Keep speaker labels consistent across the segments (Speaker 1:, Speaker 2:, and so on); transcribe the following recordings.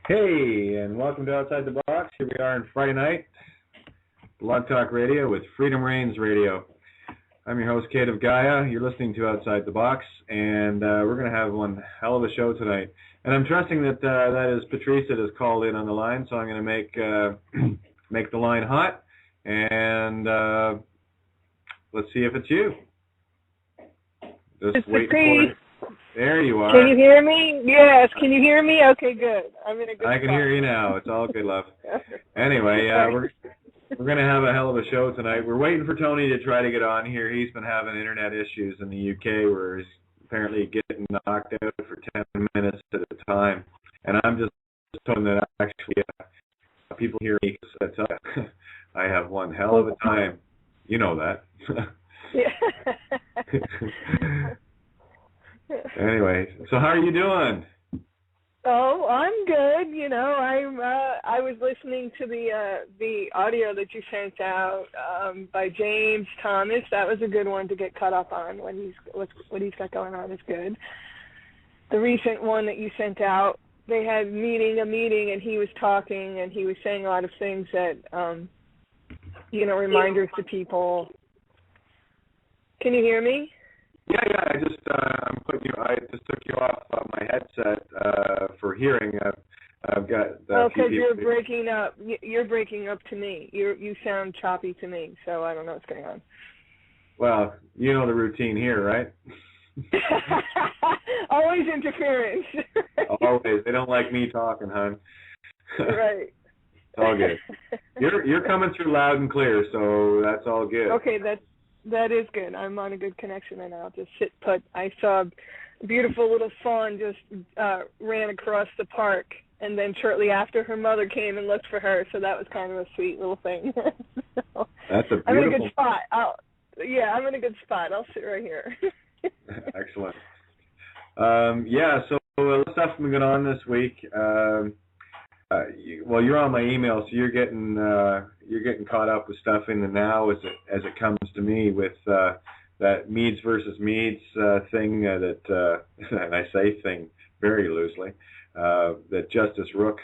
Speaker 1: Hey, and welcome to Outside the Box. Here we are on Friday night, Blog Talk Radio with Freedom Reigns Radio. I'm your host, Kate of Gaia. You're listening to Outside the Box, and we're going to have one hell of a show tonight. And I'm trusting that that is Patrice that has called in on the line, so I'm going to make the line hot, and let's see if it's you. Just wait for it. There you are.
Speaker 2: Can you hear me? Yes. Can you hear me? Okay, good. I'm in a good
Speaker 1: I can
Speaker 2: spot.
Speaker 1: hear you now. It's all good, love. Anyway, we're going to have a hell of a show tonight. We're waiting for Tony to try to get on here. He's been having internet issues in the UK where he's apparently getting knocked out for 10 minutes at a time. And I'm just hoping that actually people hear me because I have one hell of a time. You know that.
Speaker 2: Yeah.
Speaker 1: Anyway, so how are you doing?
Speaker 2: Oh, I'm good. You know, I was listening to the audio that you sent out by James Thomas. That was a good one to get caught up on. What he's got going on is good. The recent one that you sent out, they had a meeting, and he was talking, and he was saying a lot of things that reminders to people. Can you hear me?
Speaker 1: Yeah. I just took you off my headset for hearing. I've got.
Speaker 2: Because you're breaking up. You're breaking up to me. You sound choppy to me, so I don't know what's going on.
Speaker 1: Well, you know the routine here, right?
Speaker 2: Always interference.
Speaker 1: Always. They don't like me talking, hon.
Speaker 2: Right.
Speaker 1: It's all good. You're coming through loud and clear, so that's all good.
Speaker 2: Okay, that is good. I'm on a good connection right now. I'll just sit put. I saw a beautiful little fawn just ran across the park, and then shortly after her mother came and looked for her, so that was kind of a sweet little thing. So,
Speaker 1: that's a beautiful...
Speaker 2: I'm in a good spot. I'm in a good spot. I'll sit right here.
Speaker 1: Excellent. So let's stuff been going on this week. You're on my email, so you're getting caught up with stuff in the now as it comes to me with that Meads versus Meads thing that and I say thing very loosely that Justice Rook,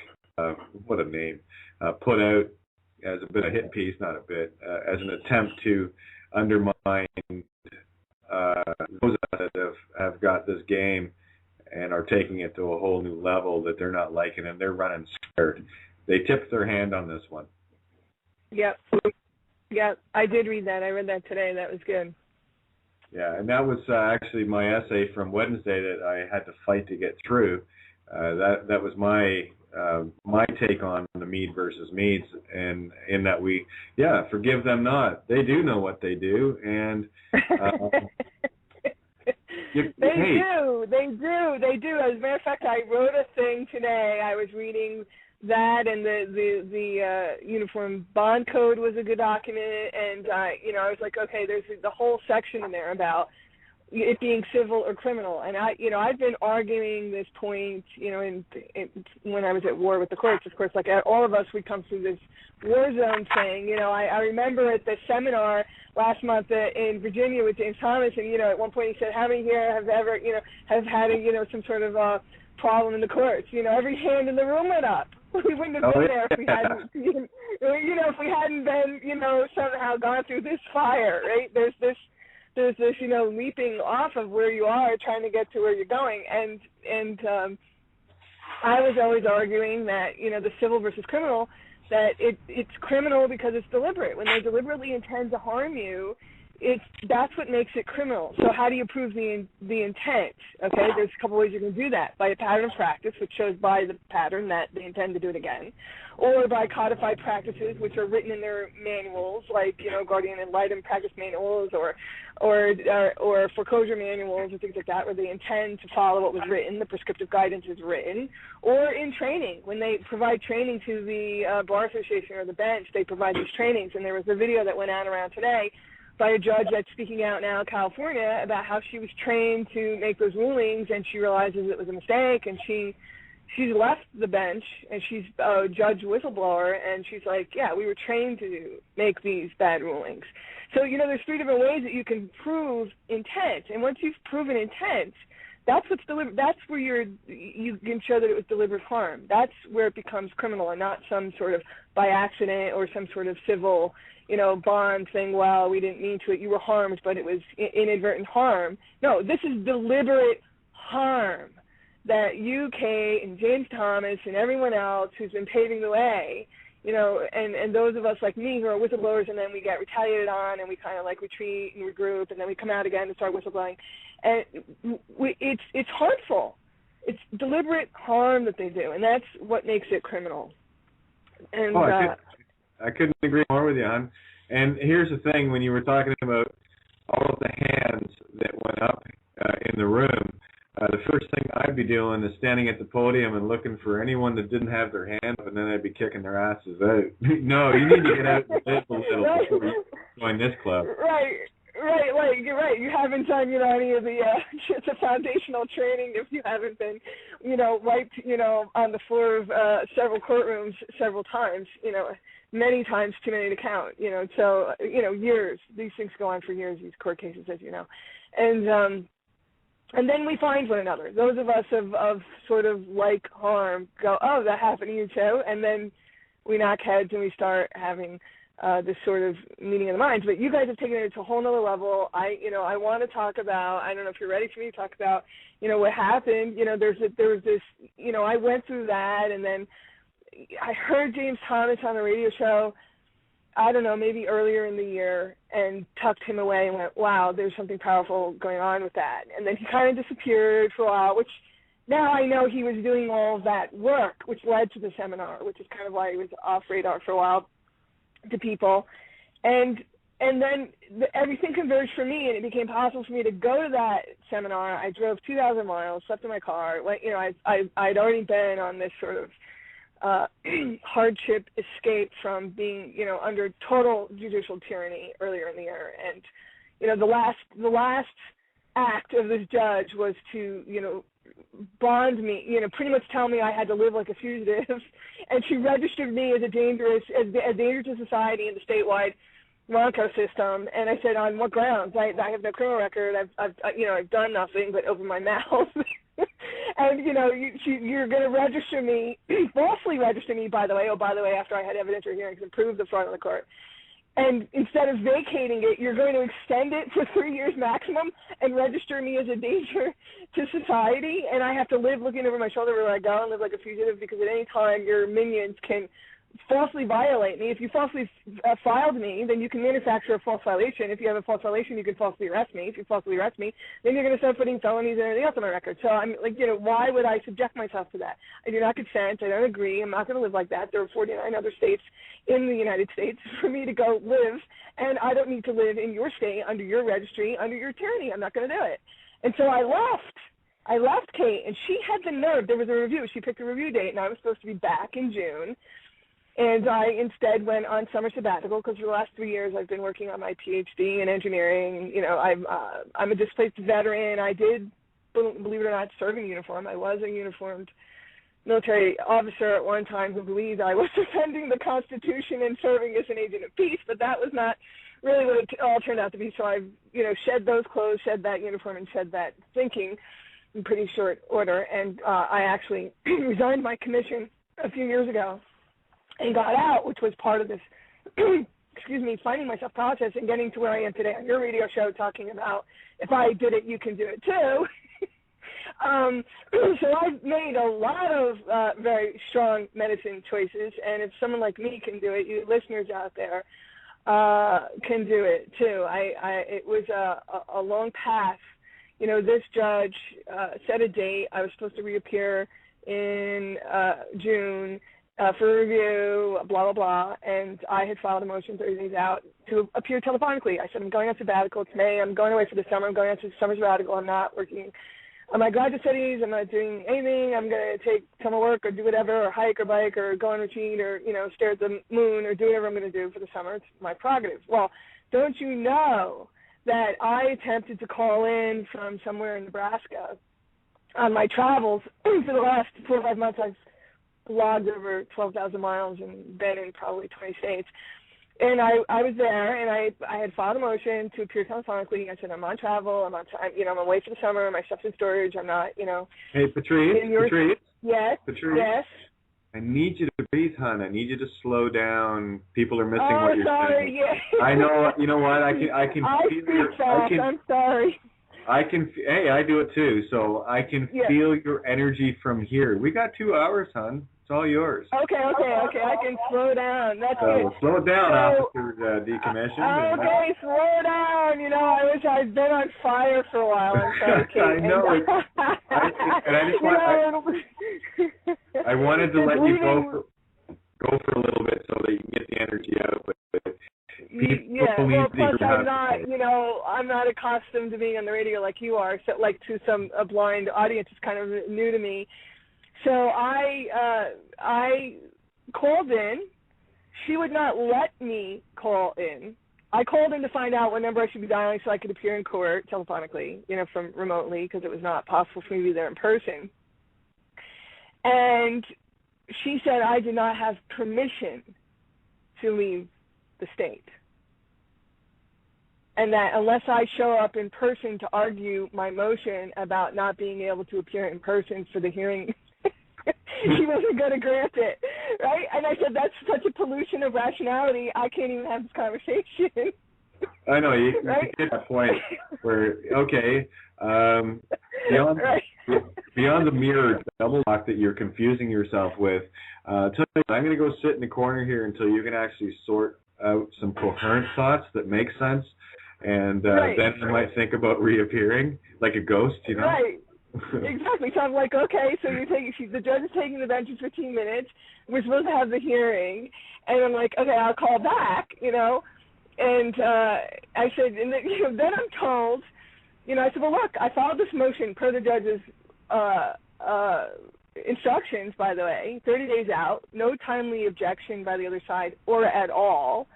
Speaker 1: what a name, put out as a bit of hit piece, not a bit, as an attempt to undermine those that have got this game and are taking it to a whole new level that they're not liking, and they're running scared. They tipped their hand on this one.
Speaker 2: Yep, I did read that. I read that today. That was good.
Speaker 1: Yeah, and that was actually my essay from Wednesday that I had to fight to get through. That was my take on the Mead versus Meads, and in that forgive them not. They do know what they do, and
Speaker 2: They do. As a matter of fact, I wrote a thing today. I was reading that, and the Uniform Bond Code was a good document, and I was like, okay, there's the whole section in there about it being civil or criminal, and I've been arguing this point, when I was at war with the courts. Of course, like all of us, we come through this war zone thing. I remember at the seminar last month in Virginia with James Thomas, and at one point he said, how many here have ever have had some sort of problem in the courts? Every hand in the room went up. We wouldn't have been there if we hadn't if we hadn't been somehow gone through this fire, right? There's this leaping off of where you are trying to get to where you're going, and I was always arguing that the civil versus criminal, that it's criminal because it's deliberate. When they deliberately intend to harm you, that's what makes it criminal. So how do you prove the intent? Okay, there's a couple ways you can do that: by a pattern of practice, which shows by the pattern that they intend to do it again, or by codified practices, which are written in their manuals, like guardian ad litem practice manuals, or foreclosure manuals, or things like that, where they intend to follow what was written, the prescriptive guidance is written, or in training, when they provide training to the Bar Association or the bench, they provide these trainings. And there was a video that went out around today by a judge that's speaking out now in California about how she was trained to make those rulings, and she realizes it was a mistake, and she's left the bench, and she's a judge whistleblower, and she's like, yeah, we were trained to make these bad rulings. So, there's three different ways that you can prove intent, and once you've proven intent, That's what's deliberate. That's where you can show that it was deliberate harm. That's where it becomes criminal, and not some sort of by accident or some sort of civil, bond thing. Well, we didn't mean to it. You were harmed, but it was inadvertent harm. No, this is deliberate harm that you, Kate, and James Thomas, and everyone else who's been paving the way, and those of us like me who are whistleblowers, and then we get retaliated on, and we kind of like retreat and regroup, and then we come out again and start whistleblowing, and it's harmful. It's deliberate harm that they do, and that's what makes it criminal. And
Speaker 1: I couldn't agree more with you, hon. And here's the thing: when you were talking about all of the hands that went up in the room, the first thing I'd be doing is standing at the podium and looking for anyone that didn't have their hand up, and then I'd be kicking their asses out. No, you need to get out and live a little before you join this club.
Speaker 2: Right. Like, you're right. You haven't done, any of the foundational training if you haven't been, wiped, on the floor of several courtrooms several times, many times too many to count, so, years. These things go on for years, these court cases, as you know. And then we find one another. Those of us of sort of like harm go, oh, that happened to you too, and then we knock heads and we start having this sort of meeting of the minds. But you guys have taken it to a whole nother level. I want to talk about, I don't know if you're ready for me to talk about, what happened. There was this, I went through that, and then I heard James Thomas on the radio show, I don't know, maybe earlier in the year, and tucked him away and went, wow, there's something powerful going on with that. And then he kind of disappeared for a while, which now I know he was doing all of that work, which led to the seminar, which is kind of why he was off radar for a while to people. And then everything converged for me, and it became possible for me to go to that seminar. I drove 2,000 miles, slept in my car. I'd already been on this sort of hardship escape from being, under total judicial tyranny earlier in the year. And, the last act of this judge was to, bond me, pretty much tell me I had to live like a fugitive. And she registered me as a danger to society in the statewide RONCO system. And I said, on what grounds? I have no criminal record. I've done nothing but open my mouth. And, you're going to register me, falsely register me, by the way, after I had evidentiary hearings and proved the fraud of the court. And instead of vacating it, you're going to extend it for 3 years maximum and register me as a danger to society. And I have to live looking over my shoulder where I go and live like a fugitive, because at any time your minions can falsely violate me. If you falsely filed me, then you can manufacture a false violation. If you have a false violation, you can falsely arrest me. If you falsely arrest me, then you're going to start putting felonies and everything else on my record. So I'm like, why would I subject myself to that? I do not consent. I don't agree. I'm not going to live like that. There are 49 other states in the United States for me to go live, and I don't need to live in your state under your registry, under your tyranny. I'm not going to do it. And so I left Kate, and she had the nerve. There was a review. She picked a review date, and I was supposed to be back in June. And I instead went on summer sabbatical, because for the last 3 years I've been working on my PhD in engineering. I'm a displaced veteran. I did, believe it or not, serve in uniform. I was a uniformed military officer at one time who believed I was defending the Constitution and serving as an agent of peace, but that was not really what it all turned out to be. So I've, shed those clothes, shed that uniform, and shed that thinking in pretty short order. And I actually resigned my commission a few years ago and got out, which was part of this, finding myself process and getting to where I am today on your radio show, talking about if I did it, you can do it too. So I've made a lot of very strong medicine choices, and if someone like me can do it, you listeners out there can do it too. It was a long path. This judge set a date. I was supposed to reappear in June for review, blah, blah, blah, and I had filed a motion 30 days out to appear telephonically. I said, I'm going on sabbatical. It's May. I'm going away for the summer. I'm going on to summer sabbatical. I'm not working on my graduate studies. I'm not doing anything. I'm going to take summer work or do whatever, or hike or bike or go on retreat or, stare at the moon or do whatever I'm going to do for the summer. It's my prerogative. Well, don't you know that I attempted to call in from somewhere in Nebraska on my travels for the last 4 or 5 months. I've logged over 12,000 miles and been in probably 20 states. And I was there, and I had filed a motion to appear telephonically. I said, I'm on travel. I'm away for the summer. My stuff's in storage. I'm not,
Speaker 1: Hey, Patrice.
Speaker 2: Yes.
Speaker 1: Patrice.
Speaker 2: Yes.
Speaker 1: I need you to breathe, hon. I need you to slow down. People are missing
Speaker 2: what
Speaker 1: you're saying.
Speaker 2: Yeah.
Speaker 1: I know. You know what? I can feel your.
Speaker 2: I'm sorry.
Speaker 1: Hey, I do it too. So I can feel your energy from here. We got 2 hours, hon. It's all yours.
Speaker 2: Okay. I can slow down. That's good.
Speaker 1: Slow it down, Officer Decommissioned.
Speaker 2: Okay, slow down. I wish I'd been on fire for a while. I'm sorry, Kate.
Speaker 1: I know. I wanted to let you go for a little bit so that you can get the energy out. But
Speaker 2: plus I'm not accustomed to being on the radio like you are. So, like to a blind audience, it's kind of new to me. So I called in. She would not let me call in. I called in to find out what number I should be dialing so I could appear in court telephonically, from remotely, because it was not possible for me to be there in person. And she said I did not have permission to leave the state. And that unless I show up in person to argue my motion about not being able to appear in person for the hearing, she wasn't going to grant it, right? And I said, that's such a pollution of rationality, I can't even have this conversation.
Speaker 1: I know, you get that point where, okay, beyond the mere double talk that you're confusing yourself with, I'm going to go sit in the corner here until you can actually sort out some coherent thoughts that make sense, and then I might think about reappearing like a ghost,
Speaker 2: Right. Exactly. So I'm like, okay, so the judge is taking the bench in 15 minutes. We're supposed to have the hearing, and I'm like, okay, I'll call back, And I said, and then I'm told, I said, well, look, I filed this motion per the judge's instructions, by the way, 30 days out, no timely objection by the other side or at all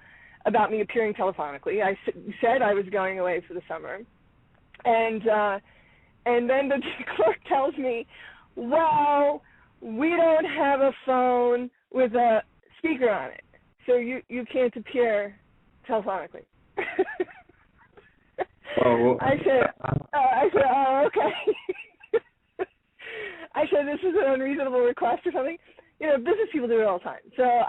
Speaker 2: about me appearing telephonically. I said I was going away for the summer, and then the clerk tells me, well, we don't have a phone with a speaker on it, so you can't appear telephonically. I said, oh, okay. I said, this is an unreasonable request or something. Business people do it all the time. So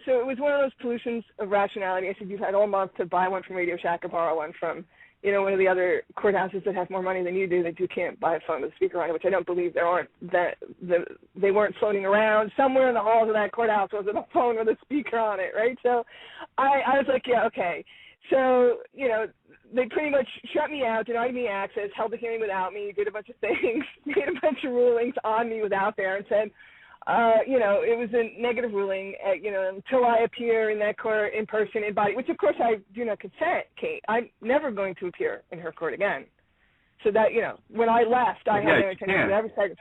Speaker 2: so it was one of those pollutions of rationality. I said, you've had all month to buy one from Radio Shack or borrow one from one of the other courthouses that have more money than you do, that you can't buy a phone with a speaker on it, which I don't believe they weren't floating around. Somewhere in the halls of that courthouse was a phone with a speaker on it, right? So I was like, yeah, okay. So, they pretty much shut me out, denied me access, held the hearing without me, did a bunch of things, made a bunch of rulings on me without there, and said, it was a negative ruling, until I appear in that court in person, in body, which of course I do not consent, Kate. I'm never going to appear in her court again. So that, when I left, I had no intention of ever setting.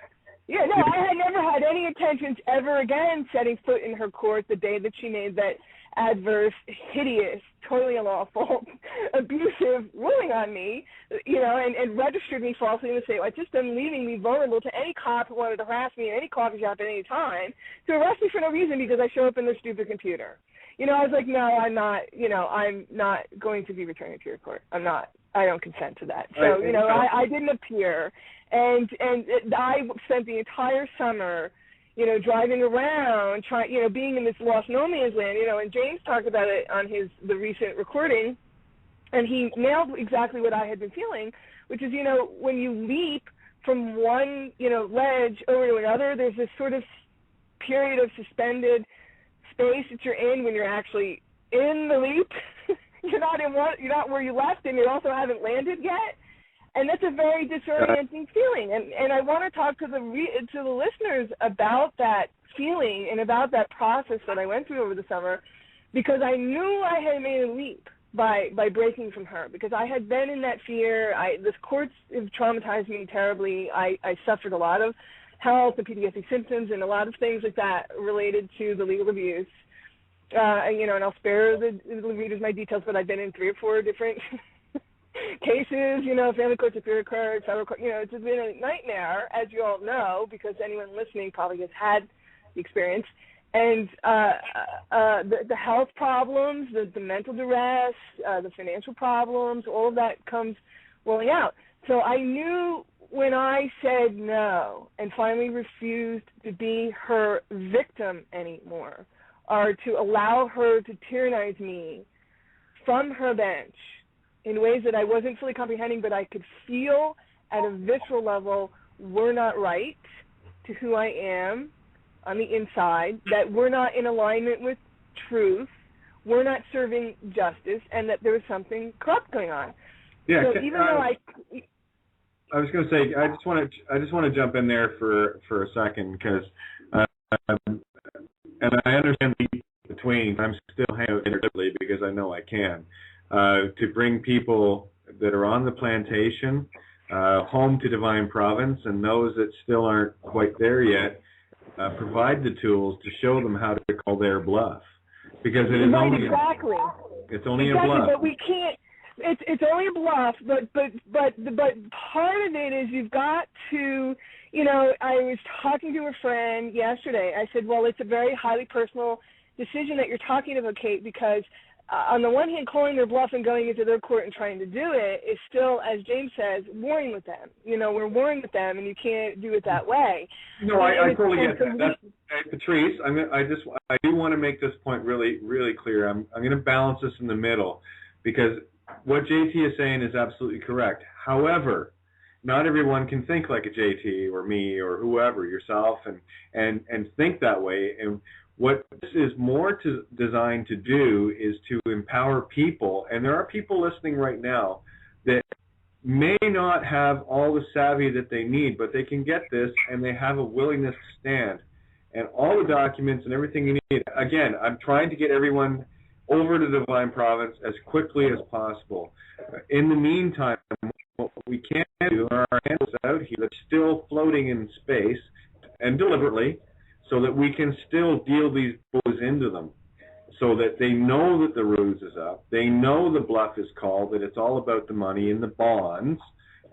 Speaker 2: Yeah, no, I had never had any intentions ever again setting foot in her court the day that she made that adverse, hideous, totally unlawful, abusive ruling on me, and registered me falsely in the state. Just them leaving me vulnerable to any cop who wanted to harass me in any coffee shop at any time to arrest me for no reason because I show up in their stupid computer. I was like, no, I'm not, I'm not going to be returning to your court. I'm not. I don't consent to that. So, I didn't appear. And I spent the entire summer driving around, being in this lost no man's land, and James talked about it on the recent recording, and he nailed exactly what I had been feeling, which is, when you leap from one, ledge over to another, there's this sort of period of suspended space that you're in when you're actually in the leap. You're not where you left, and you also haven't landed yet. And that's a very disorienting feeling. And I want to talk to the listeners about that feeling and about that process that I went through over the summer, because I knew I had made a leap by breaking from her, because I had been in that fear. This courts have traumatized me terribly. I suffered a lot of health and PTSD symptoms and a lot of things like that related to the legal abuse. And I'll spare the readers my details, but I've been in 3 or 4 different cases, family court, superior court, federal court. It's been a nightmare, as you all know, because anyone listening probably has had the experience. And the health problems, the mental duress, the financial problems, all of that comes rolling out. So I knew when I said no and finally refused to be her victim anymore, or to allow her to tyrannize me from her bench in ways that I wasn't fully comprehending, but I could feel at a visceral level were not right to who I am on the inside, that we're not in alignment with truth, we're not serving justice, and that there was something corrupt going on.
Speaker 1: Yeah.
Speaker 2: So even though
Speaker 1: I was going to say, I just want to jump in there for a second, because and I understand the between. I'm still hanging out individually because I know I can to bring people that are on the plantation home to Divine Province, and those that still aren't quite there yet. Provide the tools to show them how to call their bluff, because it is only it's only a bluff.
Speaker 2: But we can't. It's only a bluff. But part of it is you've got to. You know, I was talking to a friend yesterday. I said, well, it's a very highly personal decision that you're talking about, Kate, because on the one hand, calling their bluff and going into their court and trying to do it is still, as James says, warring with them. You know, we're warring with them, and you can't do it that way.
Speaker 1: No, I totally get that. Patrice, I do want to make this point really, really clear. I'm going to balance this in the middle, because what JT is saying is absolutely correct. However, not everyone can think like a JT or me or whoever, yourself, and think that way. And what this is more designed to do is to empower people, and there are people listening right now that may not have all the savvy that they need, but they can get this, and they have a willingness to stand. And all the documents and everything you need. Again, I'm trying to get everyone over to Divine Province as quickly as possible. In the meantime, what we can do are our handles out here that's still floating in space, and deliberately, so that we can still deal these blows into them, so that they know that the ruse is up, they know the bluff is called, that it's all about the money and the bonds,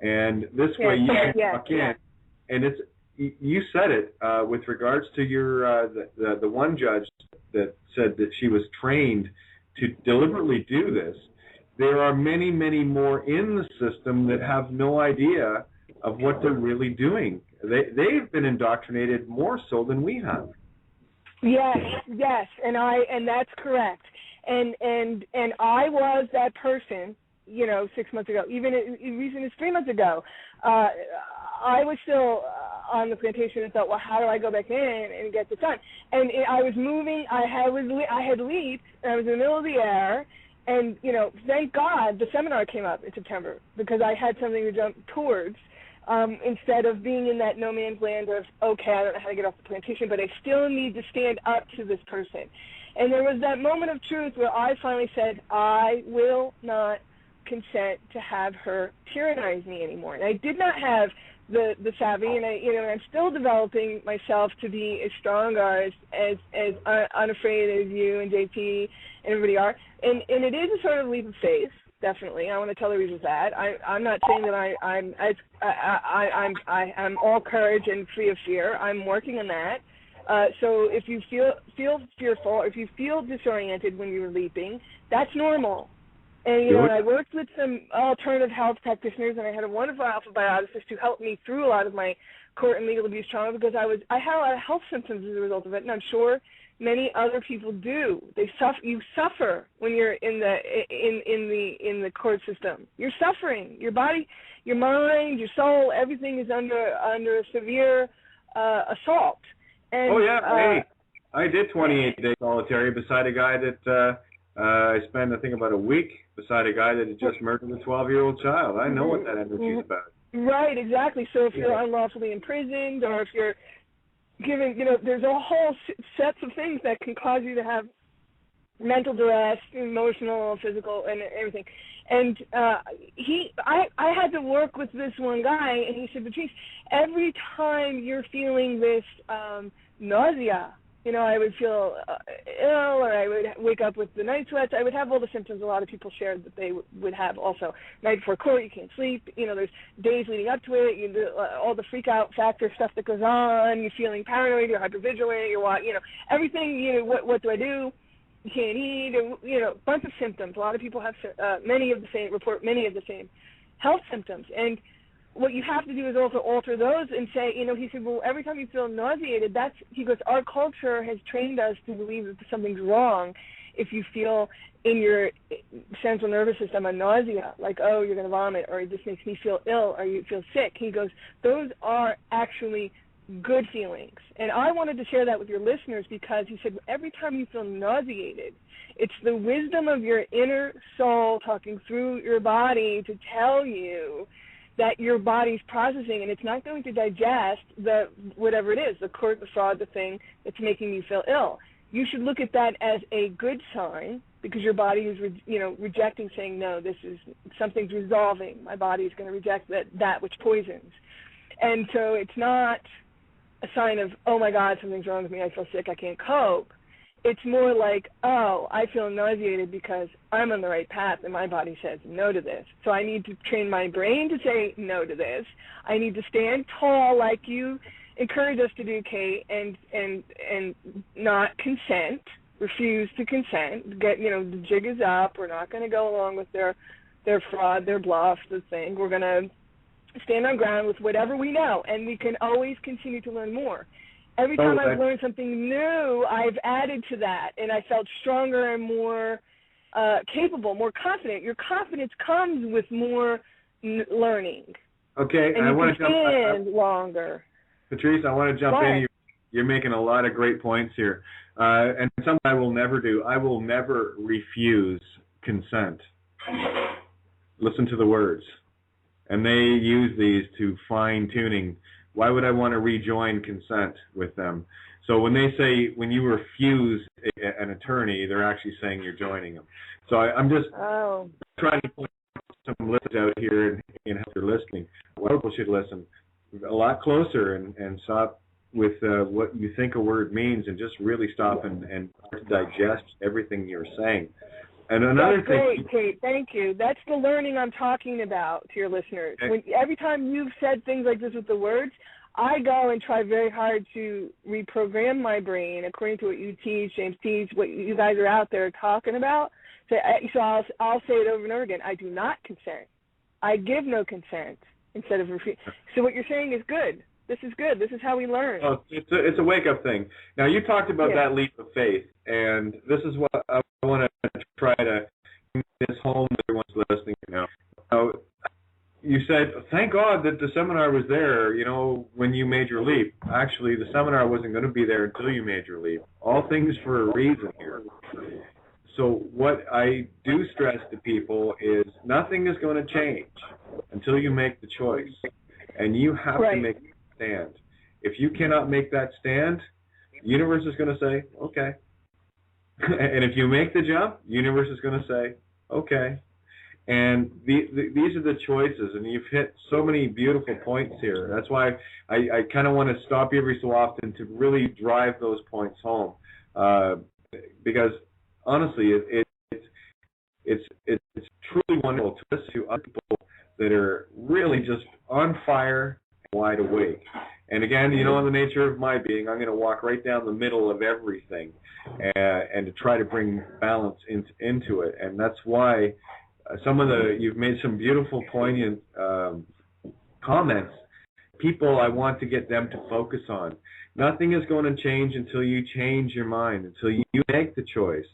Speaker 1: and this way you can walk in, and it's, you said it with regards to your the one judge that said that she was trained to deliberately do this. There are many, many more in the system that have no idea of what they're really doing. They've been indoctrinated more so than we have.
Speaker 2: Yes, and that's correct. And I was that person, 6 months ago, even as 3 months ago. I was still on the plantation and thought, well, how do I go back in and get this done? And I was moving. I had leaped, and I was in the middle of the air. And, thank God the seminar came up in September, because I had something to jump towards, instead of being in that no man's land of, okay, I don't know how to get off the plantation, but I still need to stand up to this person. And there was that moment of truth where I finally said, I will not consent to have her tyrannize me anymore. And I did not have the savvy, and I'm still developing myself to be as strong as unafraid as you and JP and everybody are. And it is a sort of leap of faith, definitely. I want to tell the reasons that. I'm not saying that I'm all courage and free of fear. I'm working on that. So if you feel fearful, if you feel disoriented when you're leaping, that's normal. And, and I worked with some alternative health practitioners, and I had a wonderful alpha bioticist who helped me through a lot of my court and legal abuse trauma, because I had a lot of health symptoms as a result of it, and I'm sure many other people do. You suffer when you're in the court system. You're suffering. Your body, your mind, your soul, everything is under severe assault. And,
Speaker 1: hey, I did 28 days solitary beside a guy that I spent, I think, about a week beside a guy that had just murdered a 12-year-old child. I know what that energy is about.
Speaker 2: Right, exactly. So if you're unlawfully imprisoned, or if you're given, there's a whole sets of things that can cause you to have mental duress, emotional, physical, and everything. And I had to work with this one guy, and he said, Patrice, every time you're feeling this nausea I would feel ill, or I would wake up with the night sweats. I would have all the symptoms a lot of people shared that they would have also. Night before court, you can't sleep. There's days leading up to it. All the freak out factor stuff that goes on. You're feeling paranoid. You're hypervigilant. Everything. What do I do? You can't eat. A bunch of symptoms. A lot of people have many of the same health symptoms. And what you have to do is also alter those and say, he said, well, every time you feel nauseated, he goes, our culture has trained us to believe that something's wrong if you feel in your central nervous system a nausea, like, oh, you're going to vomit, or this makes me feel ill, or you feel sick. He goes, those are actually good feelings. And I wanted to share that with your listeners because he said, every time you feel nauseated, it's the wisdom of your inner soul talking through your body to tell you that your body's processing, and it's not going to digest whatever it is, the court, the fraud, the thing that's making you feel ill. You should look at that as a good sign because your body is, rejecting, saying, no, something's resolving. My body is going to reject that which poisons. And so it's not a sign of, oh, my God, something's wrong with me. I feel sick. I can't cope. It's more like, oh, I feel nauseated because I'm on the right path and my body says no to this. So I need to train my brain to say no to this. I need to stand tall like you encourage us to do, Kate, and not consent, refuse to consent. The jig is up. We're not going to go along with their fraud, their bluff, the thing. We're going to stand on ground with whatever we know, and we can always continue to learn more. Every time I've learned something new, I've added to that, and I felt stronger and more capable, more confident. Your confidence comes with more learning.
Speaker 1: Okay,
Speaker 2: and
Speaker 1: I
Speaker 2: want to stand longer.
Speaker 1: Patrice, I want to jump in. You're making a lot of great points here, and something I will never do. I will never refuse consent. Listen to the words, and they use these to fine-tuning. Why would I want to rejoin consent with them? So when they say, when you refuse an attorney, they're actually saying you're joining them. So I'm just trying to point some lists out here and help you're listening. People should listen a lot closer and stop with what you think a word means and just really stop and digest everything you're saying. And another
Speaker 2: That's great, Kate. Thank you. That's the learning I'm talking about to your listeners.
Speaker 1: Okay.
Speaker 2: Every time you've said things like this with the words, I go and try very hard to reprogram my brain according to what you teach, James teach, what you guys are out there talking about. So I'll say it over and over again. I do not consent. I give no consent instead of refuse. So what you're saying is good. This is good. This is how we learn.
Speaker 1: Oh, it's a wake-up thing. Now, you talked about that leap of faith, and this is what I want to try to bring this home to everyone's listening now. You said, thank God that the seminar was there, when you made your leap. Actually, the seminar wasn't going to be there until you made your leap. All things for a reason here. So what I do stress to people is nothing is going to change until you make the choice. And you have to make the stand. If you cannot make that stand, the universe is going to say, okay. And if you make the jump, the universe is going to say, okay. And these are the choices, and you've hit so many beautiful points here. That's why I kind of want to stop you every so often to really drive those points home, because honestly, it's truly wonderful to listen to other people that are really just on fire and wide awake. And again, in the nature of my being, I'm going to walk right down the middle of everything, and to try to bring balance into it. And that's why. You've made some beautiful, poignant comments. People, I want to get them to focus on. Nothing is going to change until you change your mind, until you make the choice.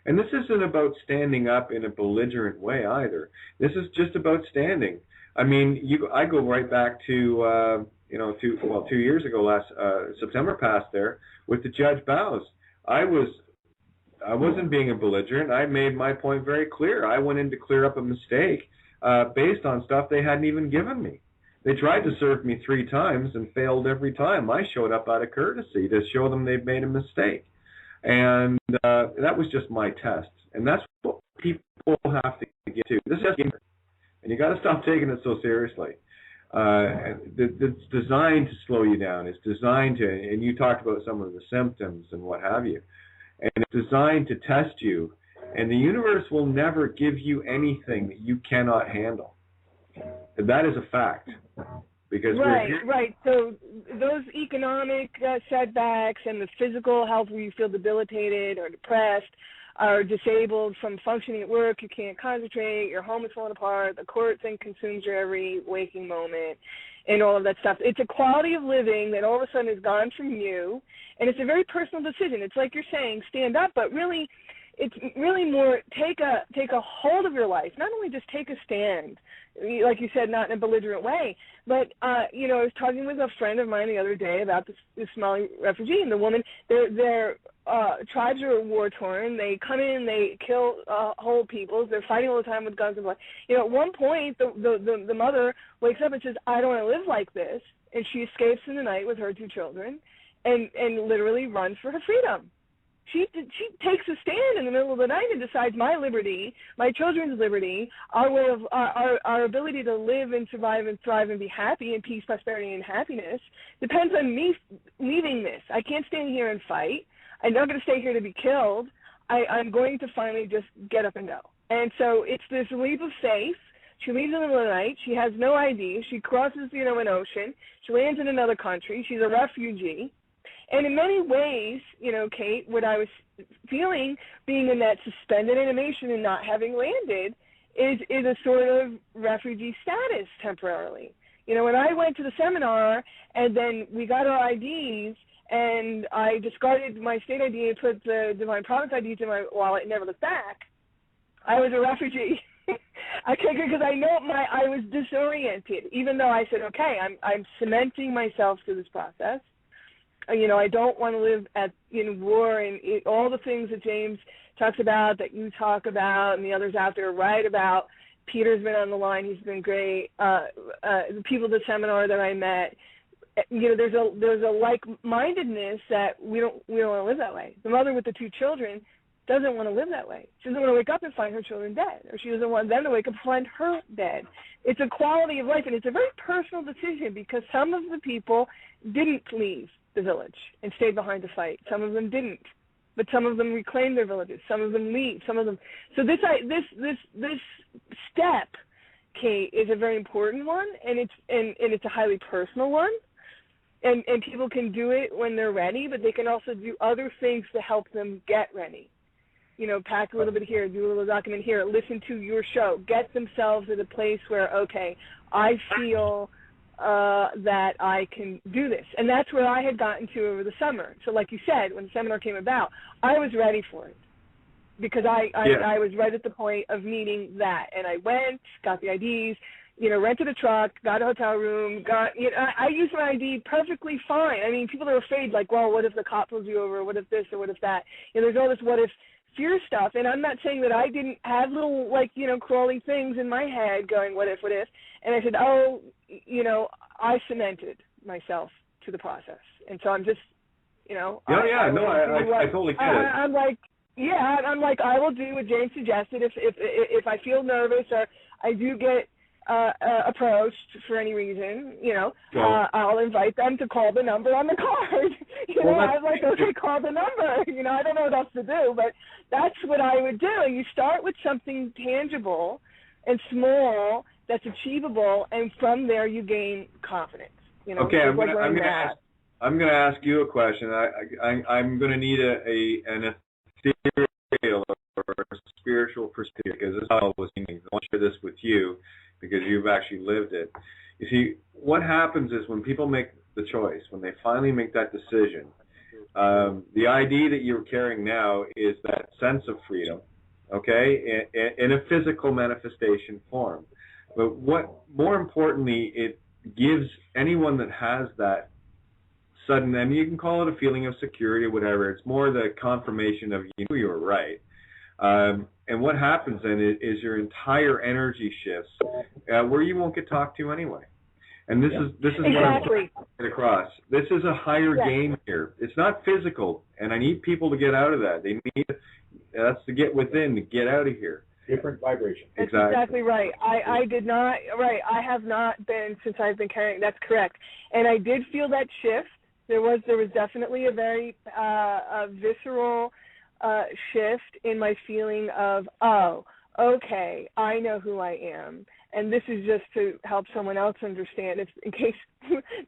Speaker 1: And this isn't about standing up in a belligerent way either. This is just about standing. I mean, I go right back to 2 years ago, last September past there, with the Judge Bowes. I wasn't being a belligerent. I made my point very clear. I went in to clear up a mistake based on stuff they hadn't even given me. They tried to serve me 3 times and failed every time. I showed up out of courtesy to show them they've made a mistake. And that was just my test. And that's what people have to get to. This is and you got to stop taking it so seriously. It's designed to slow you down. It's designed to, and you talked about some of the symptoms and what have you, and it's designed to test you. And the universe will never give you anything that you cannot handle. And that is a fact. Because
Speaker 2: right. So those economic setbacks and the physical health where you feel debilitated or depressed or disabled from functioning at work, you can't concentrate, your home is falling apart, the court thing consumes your every waking moment, and all of that stuff. It's a quality of living that all of a sudden is gone from you, and it's a very personal decision. It's like you're saying, stand up, but really, it's really more take a hold of your life. Not only just take a stand, like you said, not in a belligerent way, but I was talking with a friend of mine the other day about this Somali refugee, and the woman, their tribes are war torn. They come in, they kill whole peoples. They're fighting all the time with guns and blood. At one point, the mother wakes up and says, "I don't want to live like this," and she escapes in the night with her 2 children, and literally runs for her freedom. She takes a stand in the middle of the night and decides my liberty, my children's liberty, our way of our ability to live and survive and thrive and be happy in peace, prosperity, and happiness depends on me leaving this. I can't stand here and fight. I'm not going to stay here to be killed. I'm going to finally just get up and go. And so it's this leap of faith. She leaves in the middle of the night. She has no ID. She crosses, an ocean. She lands in another country. She's a refugee. And in many ways, Kate, what I was feeling being in that suspended animation and not having landed is a sort of refugee status temporarily. When I went to the seminar and then we got our IDs and I discarded my state ID and put the Divine Providence IDs in my wallet and never looked back, I was a refugee. Because I know I was disoriented, even though I said, okay, I'm cementing myself through this process. I don't want to live in war and all the things that James talks about, that you talk about, and the others out there write about. Peter's been on the line; he's been great. The people at the seminar that I met, there's a like-mindedness that we don't want to live that way. The mother with the 2 children doesn't want to live that way. She doesn't want to wake up and find her children dead, or she doesn't want them to wake up and find her dead. It's a quality of life, and it's a very personal decision because some of the people didn't leave the village and stayed behind to fight. Some of them didn't, but some of them reclaimed their villages. Some of them leave. Some of them. So this step, Kate, is a very important one, and it's a highly personal one. And people can do it when they're ready, but they can also do other things to help them get ready. Pack a little bit here, do a little document here, listen to your show, get themselves at a place where, okay, I feel that I can do this. And that's where I had gotten to over the summer. So like you said, when the seminar came about, I was ready for it because I was right at the point of needing that. And I went, got the IDs, rented a truck, got a hotel room, I used my ID perfectly fine. I mean, people are afraid, like, well, what if the cop pulls you over? What if this or what if that? There's all this what if fear stuff. And I'm not saying that I didn't have little, crawly things in my head going, what if? And I said, I cemented myself to the process. And so I'm just,
Speaker 1: I totally get it.
Speaker 2: I'm like, I will do what James suggested. If I feel nervous or I do get approached for any reason, I'll invite them to call the number on the card. I'm like, okay, call the number. I don't know what else to do, but that's what I would do. And you start with something tangible and small that's achievable, and from there you gain confidence.
Speaker 1: Okay, I'm going to ask you a question. I'm going to need an ethereal or a spiritual perspective, because this is how I was thinking. I want to share this with you because you've actually lived it. You see, what happens is when people make the choice, when they finally make that decision, the ID that you're carrying now is that sense of freedom, okay, in a physical manifestation form. But what more importantly, it gives anyone that has that sudden, and you can call it a feeling of security or whatever, it's more the confirmation of you knew you were right. And what happens then is your entire energy shifts where you won't get talked to anyway. And this is exactly what I'm trying to get across. This is a higher game here. It's not physical, and I need people to get out of that. That's to get within, to get out of here. Different vibration.
Speaker 2: That's exactly right. I did not, right, I have not been since I've been carrying, that's correct. And I did feel that shift. There was definitely a very visceral shift in my feeling of, oh, okay, I know who I am. And this is just to help someone else understand. If, in case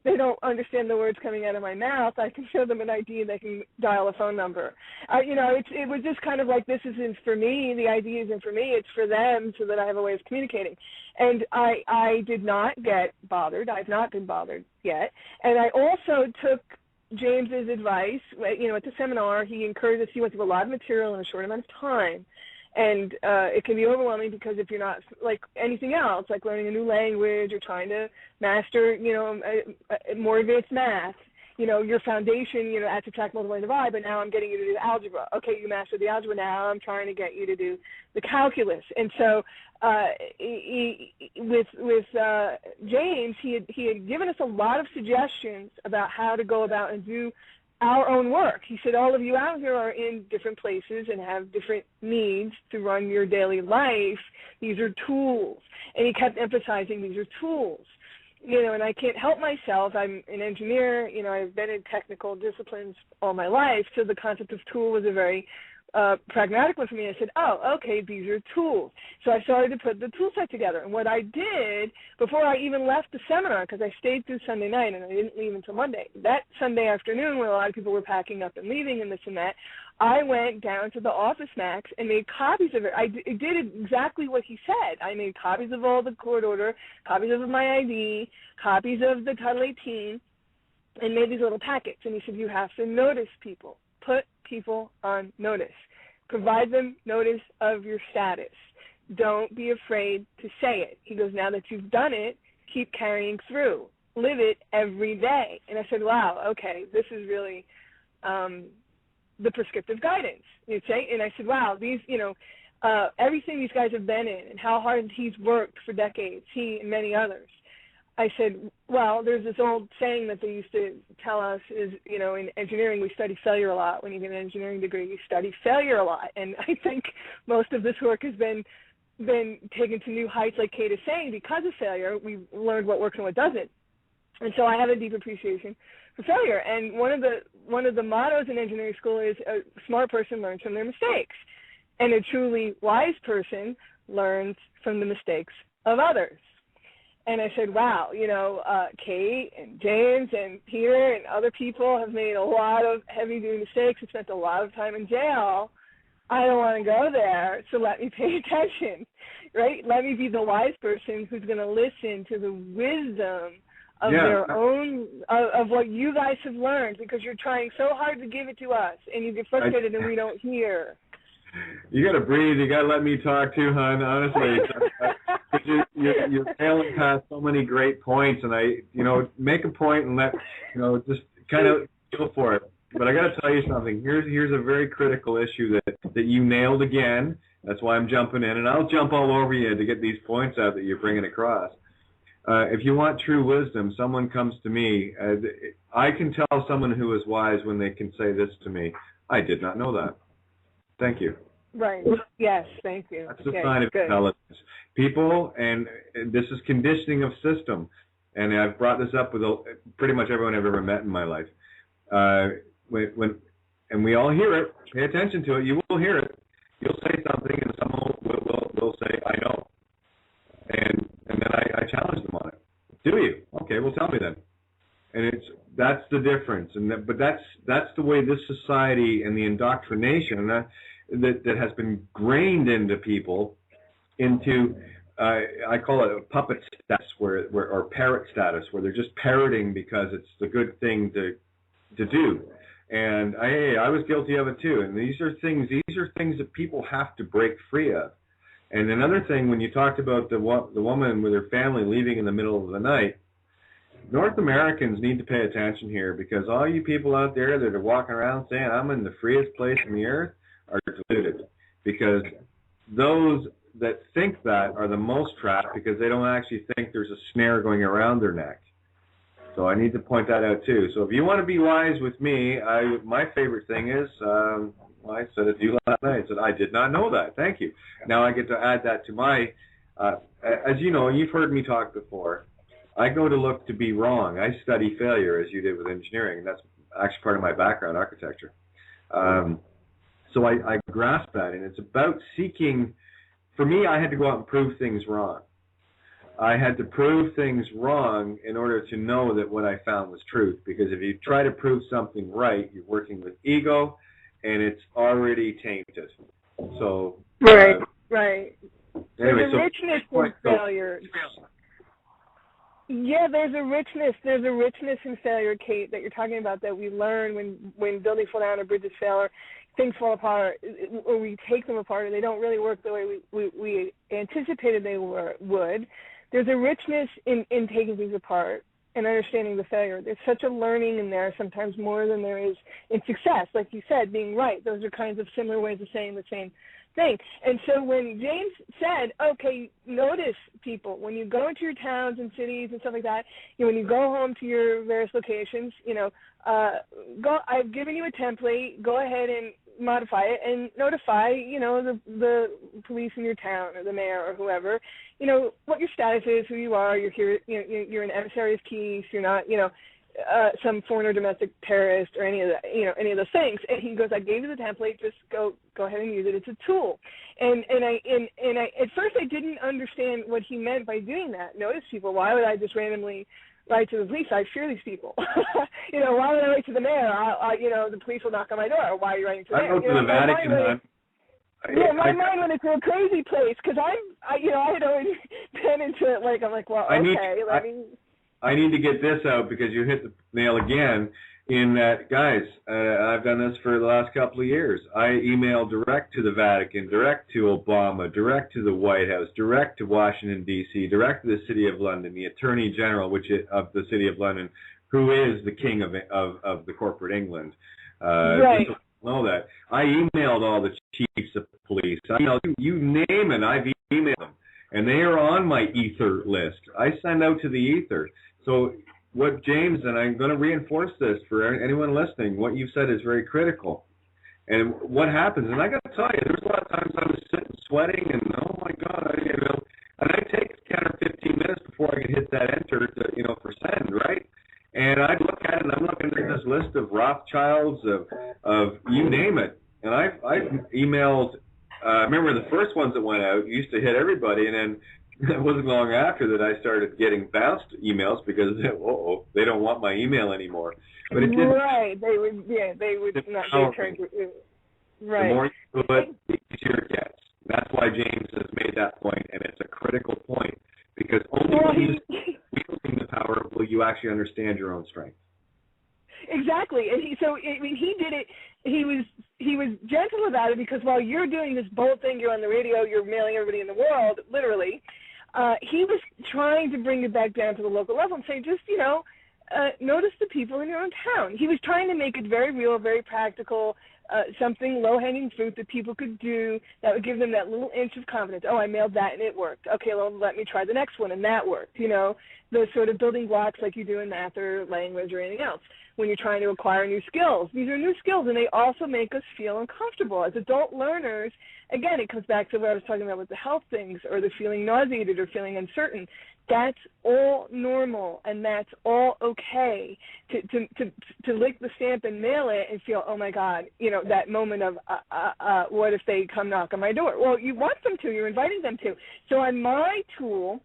Speaker 2: they don't understand the words coming out of my mouth, I can show them an ID and they can dial a phone number. It was just kind of like, this isn't for me. The ID isn't for me. It's for them, so that I have a way of communicating. And I did not get bothered. I've not been bothered yet. And I also took James's advice. At the seminar, he encouraged us. He went through a lot of material in a short amount of time. And it can be overwhelming because if you're not, like anything else, like learning a new language or trying to master, more advanced math, your foundation, add, subtract, multiply, and divide, but now I'm getting you to do the algebra. Okay, you mastered the algebra, now I'm trying to get you to do the calculus. And so with James, he had given us a lot of suggestions about how to go about and do our own work. He said, all of you out here are in different places and have different needs to run your daily life. These are tools. And he kept emphasizing these are tools. And I can't help myself. I'm an engineer. I've been in technical disciplines all my life, so the concept of tool was a very pragmatic one for me. I said, oh, okay, these are tools. So I started to put the tool set together. And what I did before I even left the seminar, because I stayed through Sunday night and I didn't leave until Monday, that Sunday afternoon when a lot of people were packing up and leaving and this and that, I went down to the Office Max and made copies of it. I did exactly what he said. I made copies of all the court order, copies of my ID, copies of the Title 18, and made these little packets. And he said, you have to notice people. Put people on notice. Provide them notice of your status. Don't be afraid to say it. He goes, now that you've done it, keep carrying through. Live it every day. And I said, wow, okay, this is really the prescriptive guidance. And I said, wow, these, everything these guys have been in and how hard he's worked for decades, he and many others. I said, well, there's this old saying that they used to tell us is, in engineering we study failure a lot. When you get an engineering degree, you study failure a lot. And I think most of this work has been taken to new heights, like Kate is saying, because of failure. We've learned what works and what doesn't. And so I have a deep appreciation for failure. And one of the mottos in engineering school is a smart person learns from their mistakes. And a truly wise person learns from the mistakes of others. And I said, wow, Kate and James and Peter and other people have made a lot of heavy-duty mistakes and spent a lot of time in jail. I don't want to go there, so let me pay attention, right? Let me be the wise person who's going to listen to the wisdom of their own, of what you guys have learned, because you're trying so hard to give it to us, and you get frustrated and we don't hear.
Speaker 1: You got to breathe. You got to let me talk too, hon. Honestly, you're tailing past so many great points, and I, make a point and let, just kind of go for it. But I got to tell you something. Here's a very critical issue that you nailed again. That's why I'm jumping in, and I'll jump all over you to get these points out that you're bringing across. If you want true wisdom, someone comes to me. I can tell someone who is wise when they can say this to me: I did not know that. Thank you.
Speaker 2: Right. Yes, thank you.
Speaker 1: That's a sign of intelligence. People, and this is conditioning of system, and I've brought this up with pretty much everyone I've ever met in my life. And we all hear it. Pay attention to it. You will hear it. You'll say something, and someone will say, "I know," and then I challenge them on it. Do you? Okay, well, tell me then. And that's the difference. But that's the way this society and the indoctrination that has been grained into people, into I call it a puppet status, or parrot status, where they're just parroting because it's the good thing to do. And I was guilty of it too. And these are things that people have to break free of. And another thing, when you talked about the woman with her family leaving in the middle of the night, North Americans need to pay attention here, because all you people out there that are walking around saying I'm in the freest place on the earth are deluded, because those that think that are the most trapped, because they don't actually think there's a snare going around their neck. So I need to point that out too. So if you want to be wise with me, my favorite thing is Well, I said it to you last night. I said, I did not know that. Thank you. Now I get to add that to my, as you know, you've heard me talk before, I go to look to be wrong. I study failure, as you did with engineering, and that's actually part of my background, architecture. So I grasp that, and it's about seeking, for me, I had to go out and prove things wrong. I had to prove things wrong in order to know that what I found was truth, because if you try to prove something right, you're working with ego, and it's already tainted. So
Speaker 2: right.
Speaker 1: Anyway,
Speaker 2: there's a richness in failure. Yeah, there's a richness in failure, Kate, that you're talking about, that we learn when buildings fall down or bridges fail or things fall apart, or we take them apart and they don't really work the way we anticipated they would. There's a richness in taking things apart and understanding the failure. There's such a learning in there, sometimes more than there is in success. Like you said, being right. Those are kinds of similar ways of saying the same thing. And so when James said, okay, notice people, when you go into your towns and cities and stuff like that, when you go home to your various locations, I've given you a template, go ahead and modify it and notify, the police in your town or the mayor or whoever, what your status is, who you are, you're here, you're an emissary of peace, you're not, some foreign or domestic terrorist or any of that, any of those things. And he goes, I gave you the template, just go ahead and use it. It's a tool. And I at first I didn't understand what he meant by doing that. Notice people. Why would I just randomly write to the police? I fear these people. Why would I write to the mayor? The police will knock on my door. Why are you writing to the mayor?
Speaker 1: I go to the Vatican.
Speaker 2: My mind went into a crazy place because I had always been into it. Like I'm like, well, okay,
Speaker 1: I need to get this out because you hit the nail again in that, guys, I've done this for the last couple of years. I email direct to the Vatican, direct to Obama, direct to the White House, direct to Washington, D.C., direct to the City of London, the Attorney General of the City of London, who is the king of the corporate England.
Speaker 2: Right.
Speaker 1: Know that. I emailed all the chiefs of police. You name it, I've emailed them. And they are on my ether list. I send out to the ether. So what James, and I'm going to reinforce this for anyone listening, what you've said is very critical. And what happens, and I got to tell you, there's a lot of times I was sitting sweating and, oh my God, and I take 10 or 15 minutes before I can hit that enter to, for send, right? And I'd look at it, and I'm looking at this list of Rothschilds, of you name it. And I've emailed, remember the first ones that went out used to hit everybody, and then it wasn't long after that I started getting bounced emails because, they don't want my email anymore. But it didn't.
Speaker 2: Right, they would not be trying to. Right.
Speaker 1: The more you do it, the easier it gets. That's why James has made that point, and it's a critical point because only when you wielding the power will you actually understand your own strength.
Speaker 2: Exactly, and he did it. He was gentle about it because while you're doing this bold thing, you're on the radio, you're mailing everybody in the world, literally. He was trying to bring it back down to the local level and say, just notice the people in your own town. He was trying to make it very real, very practical, something low-hanging fruit that people could do that would give them that little inch of confidence. Oh, I mailed that and it worked. Okay, well, let me try the next one and that worked. Those sort of building blocks like you do in math or language or anything else when you're trying to acquire new skills. These are new skills, and they also make us feel uncomfortable. As adult learners, again, it comes back to what I was talking about with the health things or the feeling nauseated or feeling uncertain. That's all normal, and that's all okay to lick the stamp and mail it and feel, oh, my God, that moment of what if they come knock on my door? Well, you want them to. You're inviting them to. So on my tool,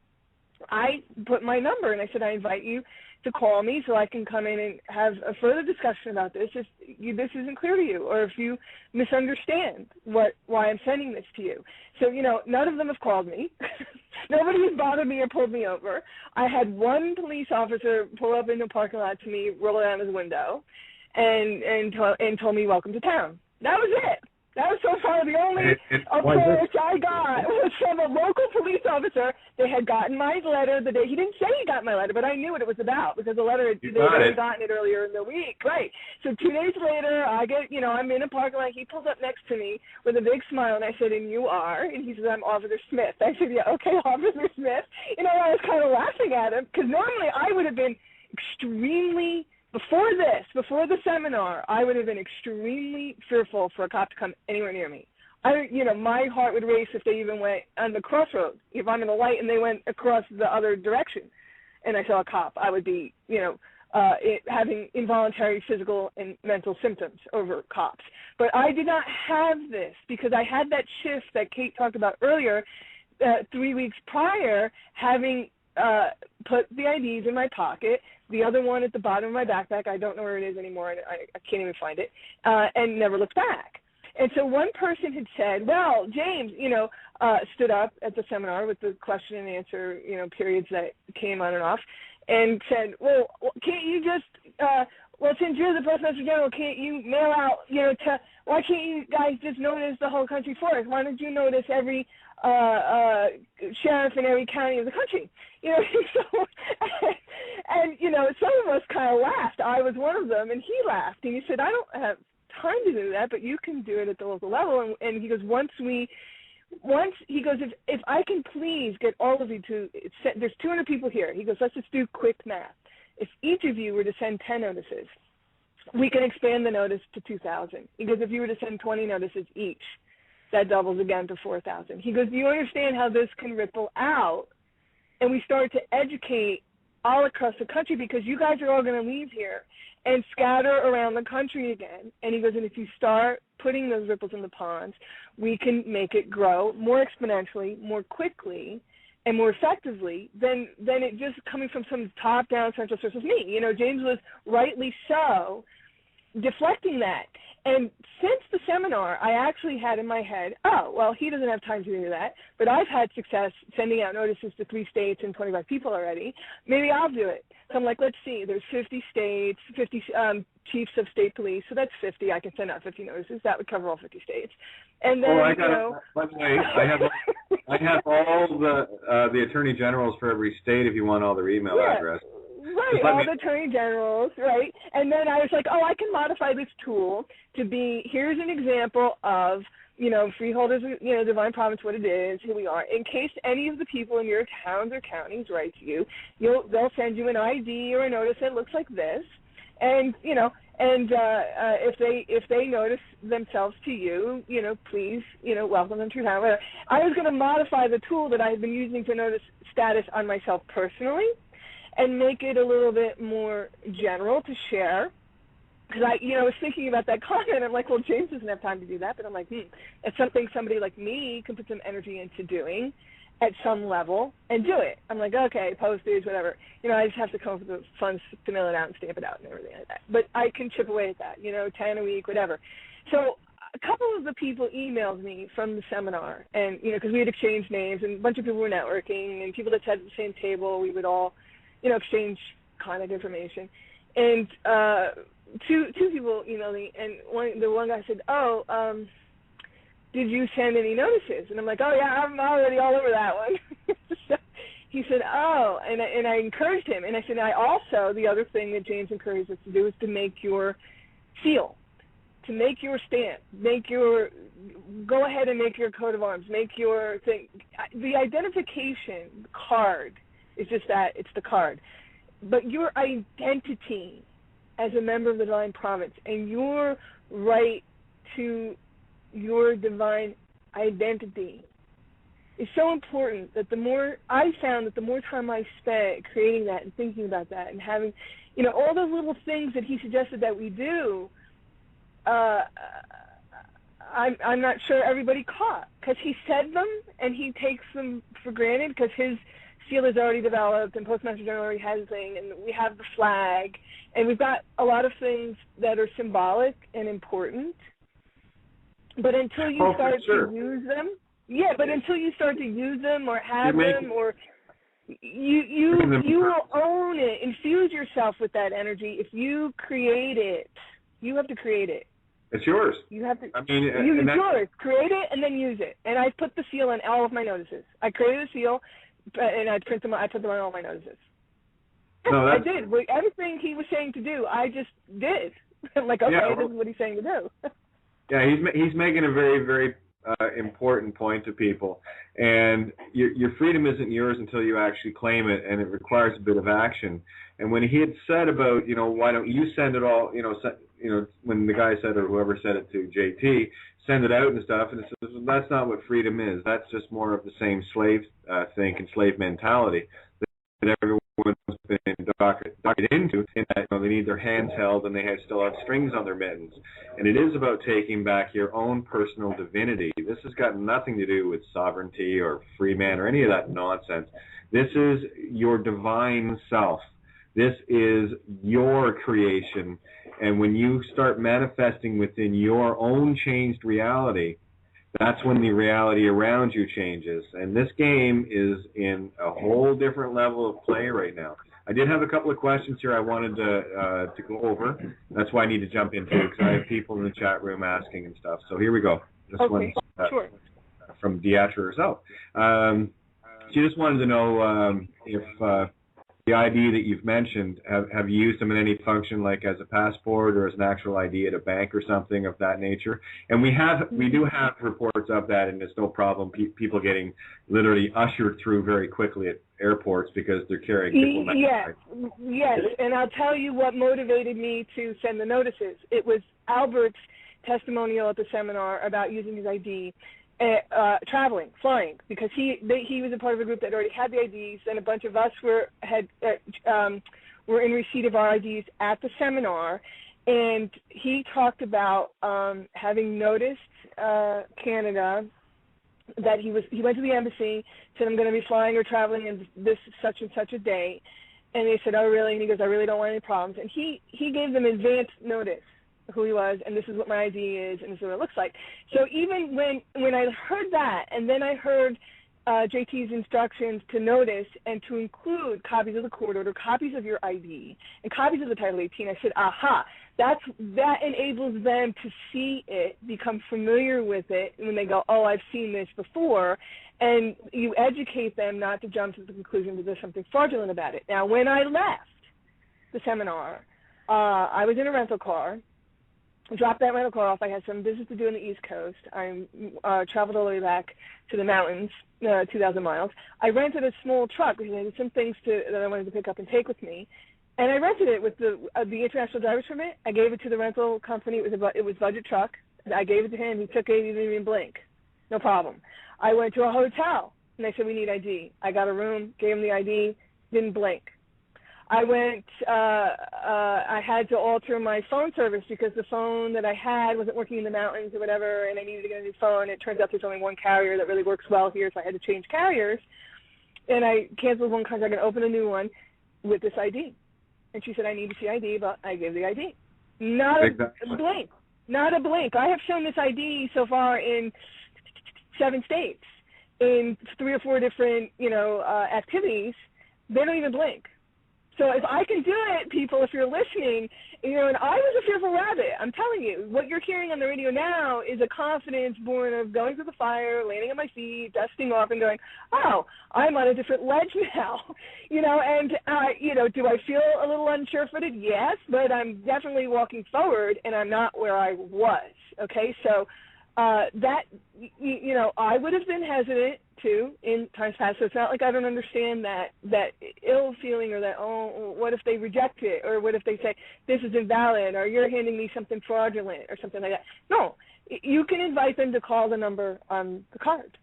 Speaker 2: I put my number, and I said, I invite you to call me so I can come in and have a further discussion about this if this isn't clear to you or if you misunderstand why I'm sending this to you. So, none of them have called me. Nobody has bothered me or pulled me over. I had one police officer pull up in the parking lot to me, roll down his window, and told me, welcome to town. That was it. That was so far the only approach I got was from a local police officer. They had gotten my letter the day. He didn't say he got my letter, but I knew what it was about because the letter, they had gotten it earlier in the week. Right. So 2 days later, I get, I'm in a parking lot. He pulls up next to me with a big smile, and I said, and you are? And he says, I'm Officer Smith. I said, yeah, okay, Officer Smith. I was kind of laughing at him because normally I would have been extremely before the seminar, I would have been extremely fearful for a cop to come anywhere near me. My heart would race if they even went on the crossroads. If I'm in the light and they went across the other direction and I saw a cop, I would be, having involuntary physical and mental symptoms over cops. But I did not have this because I had that shift that Kate talked about earlier, 3 weeks prior, having put the IDs in my pocket, the other one at the bottom of my backpack. I don't know where it is anymore. I can't even find it, and never looked back. And so one person had said, well, James, stood up at the seminar with the question and answer, periods that came on and off, and said, well, can't you just, since you're the Postmaster General, can't you mail out, why can't you guys just notice the whole country for us? Why don't you notice every sheriff in every county of the country? Some of us kind of laughed. I was one of them, and he laughed, and he said, I don't have time to do that, but you can do it at the local level. And he goes, if I can please get all of you to, there's 200 people here. He goes, let's just do quick math. If each of you were to send 10 notices, we can expand the notice to 2,000. He goes, if you were to send 20 notices each, that doubles again to 4,000. He goes, do you understand how this can ripple out? And we start to educate all across the country because you guys are all going to leave here and scatter around the country again. And he goes, and if you start putting those ripples in the ponds, we can make it grow more exponentially, more quickly, and more effectively than it just coming from some top-down central source of me. James was rightly so deflecting that. And since the seminar, I actually had in my head, he doesn't have time to do that, but I've had success sending out notices to 3 states and 25 people already. Maybe I'll do it. So I'm like, let's see, there's 50 states, 50 chiefs of state police, so that's 50. I can send out 50 notices. That would cover all 50 states. And then,
Speaker 1: by the way, I have all the attorney generals for every state if you want all their email address.
Speaker 2: Right, all the attorney generals, right? And then I was like, I can modify this tool to be, here's an example of, freeholders, divine province, what it is, who we are. In case any of the people in your towns or counties write to you, they'll send you an ID or a notice that looks like this. And, if they notice themselves to you, please, welcome them to your town. I was going to modify the tool that I had been using to notice status on myself personally and make it a little bit more general to share. Because I was thinking about that comment. I'm like, well, James doesn't have time to do that. But I'm like, it's something somebody like me can put some energy into doing at some level and do it. I'm like, okay, postage, whatever. I just have to come up with the funds to mail it out and stamp it out and everything like that. But I can chip away at that, 10 a week, whatever. So a couple of the people emailed me from the seminar, and, because we had exchanged names, and a bunch of people were networking, and people that sat at the same table, we would all, exchange contact information. And two people emailed me, and the one guy said, did you send any notices? And I'm like, I'm already all over that one. So he said, and I encouraged him. And I said, the other thing that James encouraged us to do is to make your seal, to make your stamp, go ahead and make your coat of arms, make your thing. The identification card is just that, it's the card. But your identity as a member of the divine province and your right to your divine identity is so important that the more time I spent creating that and thinking about that and having, all those little things that he suggested that we do, I'm not sure everybody caught, because he said them and he takes them for granted because his seal is already developed and Postmaster General already has a thing, and we have the flag, and we've got a lot of things that are symbolic and important. But until you start to use them, until you start to use them or have them, or you will own it, infuse yourself with that energy. If you create it, you have to create it.
Speaker 1: It's yours.
Speaker 2: You have to. It's yours. Create it and then use it. And I put the seal on all of my notices. I created a seal, and I print them. I put them on all my notices.
Speaker 1: No,
Speaker 2: I did. Everything he was saying to do, I just did. I'm like, okay, this is what he's saying to do.
Speaker 1: Yeah, he's making a very, very important point to people. And your freedom isn't yours until you actually claim it, and it requires a bit of action. And when he had said about, why don't you send it all, when the guy said, or whoever said it to JT, send it out and stuff, and it says, well, that's not what freedom is. That's just more of the same slave think and slave mentality that everyone's been indoctrinated into, in that they need their hands held and they still have strings on their mittens. And it is about taking back your own personal divinity. This has got nothing to do with sovereignty or free man or any of that nonsense. This is your divine self. This is your creation. And when you start manifesting within your own changed reality, that's when the reality around you changes. And this game is in a whole different level of play right now. I did have a couple of questions here I wanted to go over. That's why I need to jump into it, because I have people in the chat room asking and stuff. So here we go. This
Speaker 2: okay,
Speaker 1: one's
Speaker 2: sure.
Speaker 1: From Deatra herself. She just wanted to know if the ID that you've mentioned, have you used them in any function, like as a passport or as an actual ID at a bank or something of that nature? And we do have reports of that, and it's no problem. People getting literally ushered through very quickly at airports because they're carrying diplomatic.
Speaker 2: Yes, and I'll tell you what motivated me to send the notices. It was Albert's testimonial at the seminar about using his ID. Traveling, flying, because he was a part of a group that already had the IDs, and a bunch of us were in receipt of our IDs at the seminar, and he talked about having noticed Canada, that he went to the embassy, said, I'm going to be flying or traveling in this such and such a day, and they said, oh really? And he goes, I really don't want any problems, and he gave them advance notice who he was, and this is what my ID is, and this is what it looks like. So even when I heard that, and then I heard JT's instructions to notice and to include copies of the court order, copies of your ID, and copies of the Title 18, I said, aha, that enables them to see it, become familiar with it, and when they go, oh, I've seen this before, and you educate them not to jump to the conclusion that there's something fraudulent about it. Now, when I left the seminar, I was in a rental car, dropped that rental car off. I had some business to do on the East Coast. I traveled all the way back to the mountains, 2,000 miles. I rented a small truck because I had some things that I wanted to pick up and take with me. And I rented it with the international driver's permit. I gave it to the rental company. It was budget truck. I gave it to him. He took it. He didn't even blink. No problem. I went to a hotel, and they said, we need ID. I got a room, gave him the ID, didn't blink. I went, I had to alter my phone service because the phone that I had wasn't working in the mountains or whatever, and I needed to get a new phone. It turns out there's only one carrier that really works well here, so I had to change carriers. And I canceled one contract and opened a new one with this ID. And she said, I need to see ID, but I gave the ID. Not a blink. Not a blink. I have shown this ID so far in 7 states, in 3 or 4 different, activities. They don't even blink. So if I can do it, people, if you're listening, and I was a fearful rabbit. I'm telling you, what you're hearing on the radio now is a confidence born of going through the fire, landing on my feet, dusting off, and going, oh, I'm on a different ledge now. And, do I feel a little unsure-footed? Yes, but I'm definitely walking forward, and I'm not where I was, okay? So I would have been hesitant too in times past. So it's not like I don't understand that ill feeling, or that, oh, what if they reject it, or what if they say this is invalid, or you're handing me something fraudulent or something like that. No, you can invite them to call the number on the card,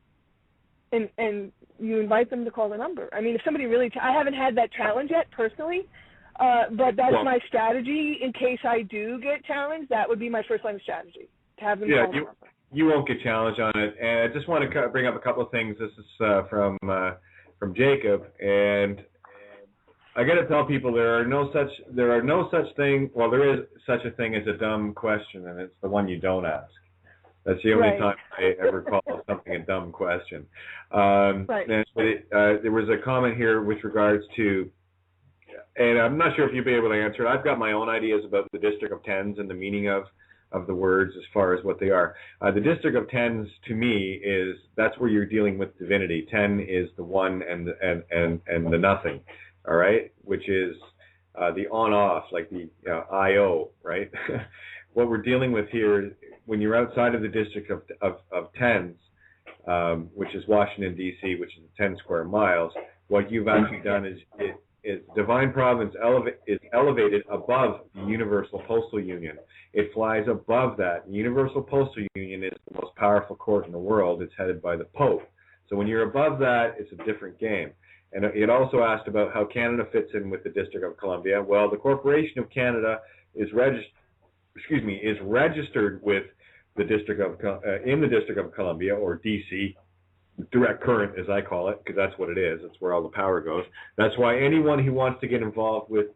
Speaker 2: and you invite them to call the number. I mean, if somebody really, I haven't had that challenge yet personally, but that's my strategy in case I do get challenged. That would be my first line of strategy, to have them call the number.
Speaker 1: You won't get challenged on it. And I just want to bring up a couple of things. This is from Jacob, and I got to tell people there are no such thing. Well, there is such a thing as a dumb question, and it's the one you don't ask. That's the only time I ever call something a dumb question.
Speaker 2: Right.
Speaker 1: And there was a comment here with regards to, and I'm not sure if you'll be able to answer it. I've got my own ideas about the District of Tens and the meaning of the words as far as what they are. The District of Tens, to me, that's where you're dealing with divinity. 10 is the one and the nothing, all right, which is the on-off, like the I-O, right? What we're dealing with here when you're outside of the district of tens, which is Washington D.C., which is 10 square miles, what you've actually done is Divine Providence is elevated above the Universal Postal Union. It flies above that. The Universal Postal Union is the most powerful court in the world. It's headed by the Pope. So when you're above that, it's a different game. And it also asked about how Canada fits in with the District of Columbia. Well, the Corporation of Canada is registered with the District of in the District of Columbia, or DC, direct current as I call it, because that's what it is. That's where all the power goes. That's why anyone who wants to get involved with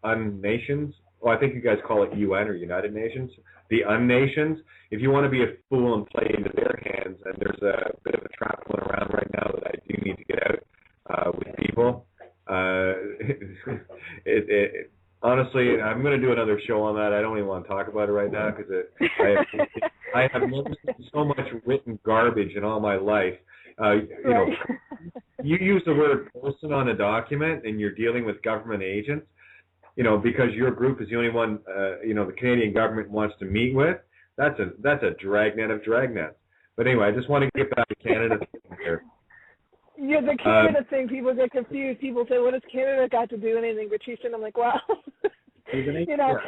Speaker 1: unnations, well, I think you guys call it UN or United Nations, the unnations, if you want to be a fool and play into their hands, and there's a bit of a trap going around right now that I do need to get out with people. Honestly, I'm going to do another show on that. I don't even want to talk about it right now because I have never seen so much written garbage in all my life. You know, you use the word person on a document and you're dealing with government agents, you know, because your group is the only one, you know, the Canadian government wants to meet with. That's a dragnet of dragnets. But anyway, I just want to get back to Canada here.
Speaker 2: Yeah, the Canada thing, people get confused. People say, what has Canada got to do anything with Chieftain? I'm like, well, you know.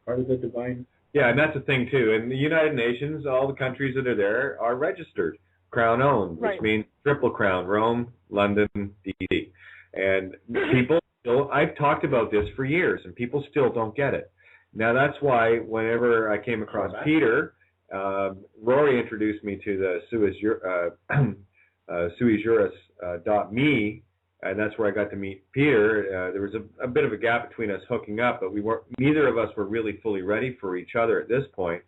Speaker 3: Part of the divine.
Speaker 1: Yeah, and that's the thing, too. In the United Nations, all the countries that are there are registered, crown-owned, which means Triple Crown, Rome, London, D.C. And people still, I've talked about this for years, and people still don't get it. Now, that's why whenever I came across Peter, Rory introduced me to the Sui Juris.me, and that's where I got to meet Peter. There was a bit of a gap between us hooking up, but neither of us were really fully ready for each other at this point.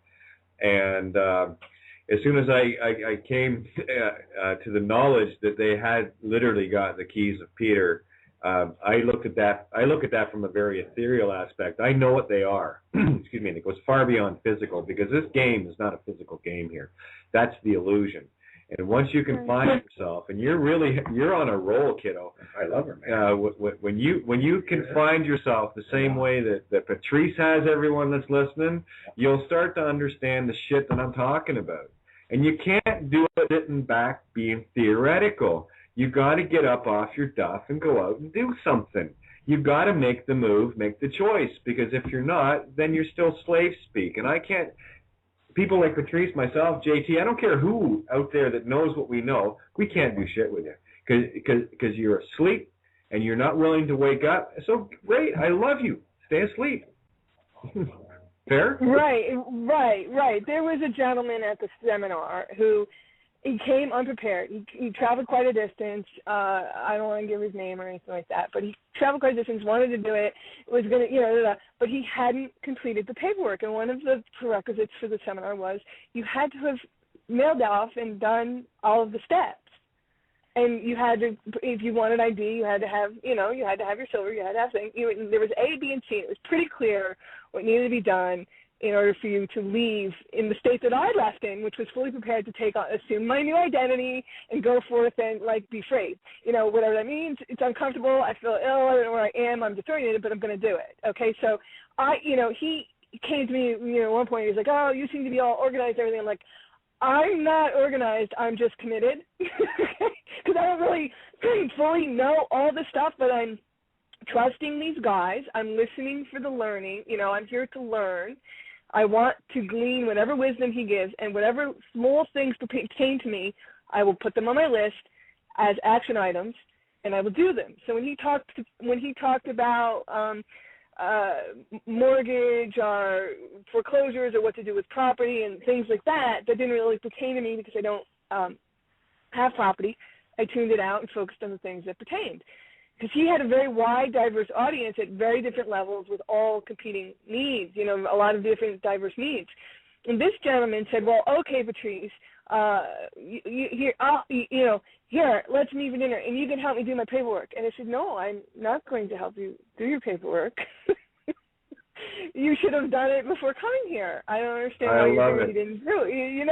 Speaker 1: And as soon as I came to the knowledge that they had literally got the keys of Peter, I look at that from a very ethereal aspect. I know what they are. Excuse me, and it goes far beyond physical, because this game is not a physical game here. That's the illusion. And once you can find yourself, and you're on a roll, kiddo.
Speaker 3: I love her, man.
Speaker 1: When you can find yourself the same way that Patrice has, everyone that's listening, you'll start to understand the shit that I'm talking about. And you can't do it sitting back being theoretical. You've got to get up off your duff and go out and do something. You've got to make the move, make the choice, because if you're not, then you're still slave speak. And I can't. People like Patrice, myself, JT, I don't care who out there that knows what we know, we can't do shit with you because you're asleep and you're not willing to wake up. So great, I love you. Stay asleep. Fair?
Speaker 2: Right. There was a gentleman at the seminar who he came unprepared. He traveled quite a distance. I don't want to give his name or anything like that, but he traveled quite a distance, wanted to do it, was going to, but he hadn't completed the paperwork. And one of the prerequisites for the seminar was you had to have mailed off and done all of the steps. And you had to, if you wanted ID, you had to have, you had to have your silver, you had to have things. There was A, B, and C. It was pretty clear what needed to be done in order for you to leave in the state that I left in, which was fully prepared to assume my new identity and go forth and, be free. Whatever that means. It's uncomfortable. I feel ill. I don't know where I am. I'm disoriented, but I'm going to do it. Okay, so he came to me, at one point. He was like, oh, you seem to be all organized and everything. I'm like, I'm not organized. I'm just committed. Because I don't really fully know all the stuff, but I'm trusting these guys. I'm listening for the learning. I'm here to learn. I want to glean whatever wisdom he gives, and whatever small things pertain to me, I will put them on my list as action items, and I will do them. So when he talked about mortgage or foreclosures or what to do with property and things like that didn't really pertain to me because I don't have property. I tuned it out and focused on the things that pertained. Because he had a very wide, diverse audience at very different levels with all competing needs, a lot of different diverse needs. And this gentleman said, well, okay, Patrice, here, let's meet for dinner, and you can help me do my paperwork. And I said, no, I'm not going to help you do your paperwork. You should have done it before coming here. I don't understand why you didn't do it.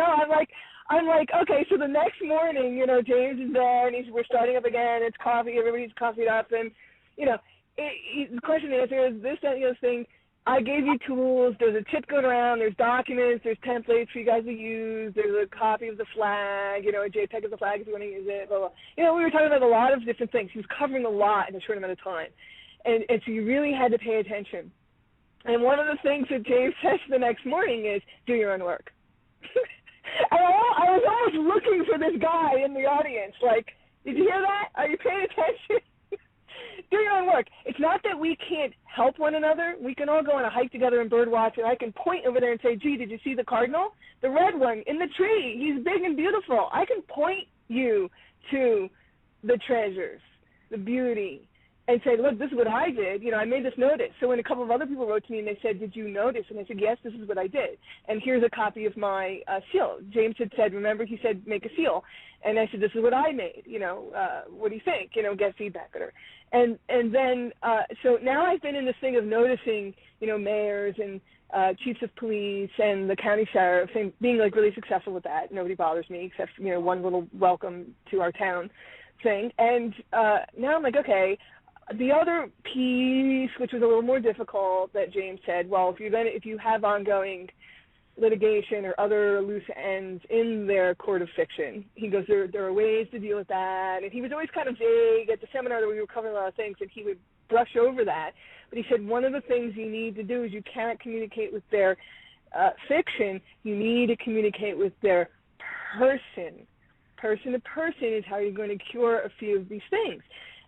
Speaker 2: I'm like, okay, so the next morning, James is there, and we're starting up again. It's coffee. Everybody's coffeeed up. And, the question and answer is this, that, thing. I gave you tools. There's a tip going around. There's documents. There's templates for you guys to use. There's a copy of the flag, a JPEG of the flag if you want to use it, blah, blah. We were talking about a lot of different things. He was covering a lot in a short amount of time. And so you really had to pay attention. And one of the things that James says the next morning is, do your own work. And I was almost looking for this guy in the audience, like, did you hear that? Are you paying attention? Do your own work. It's not that we can't help one another. We can all go on a hike together and bird watch, and I can point over there and say, gee, did you see the cardinal? The red one in the tree. He's big and beautiful. I can point you to the treasures, the beauty, and say, look, this is what I did. I made this notice. So when a couple of other people wrote to me and they said, did you notice? And I said, yes, this is what I did. And here's a copy of my seal. James had said, remember, he said, make a seal. And I said, this is what I made. What do you think? Get feedback. And then, so now I've been in this thing of noticing, mayors and chiefs of police and the county sheriff and being like really successful with that. Nobody bothers me except, one little welcome to our town thing. And now I'm like, okay, the other piece, which was a little more difficult, that James said, well, if you have ongoing litigation or other loose ends in their court of fiction, he goes, there are ways to deal with that. And he was always kind of vague at the seminar that we were covering a lot of things, and he would brush over that. But he said one of the things you need to do is you can't communicate with their fiction. You need to communicate with their person. Person to person is how you're going to cure a few of these things.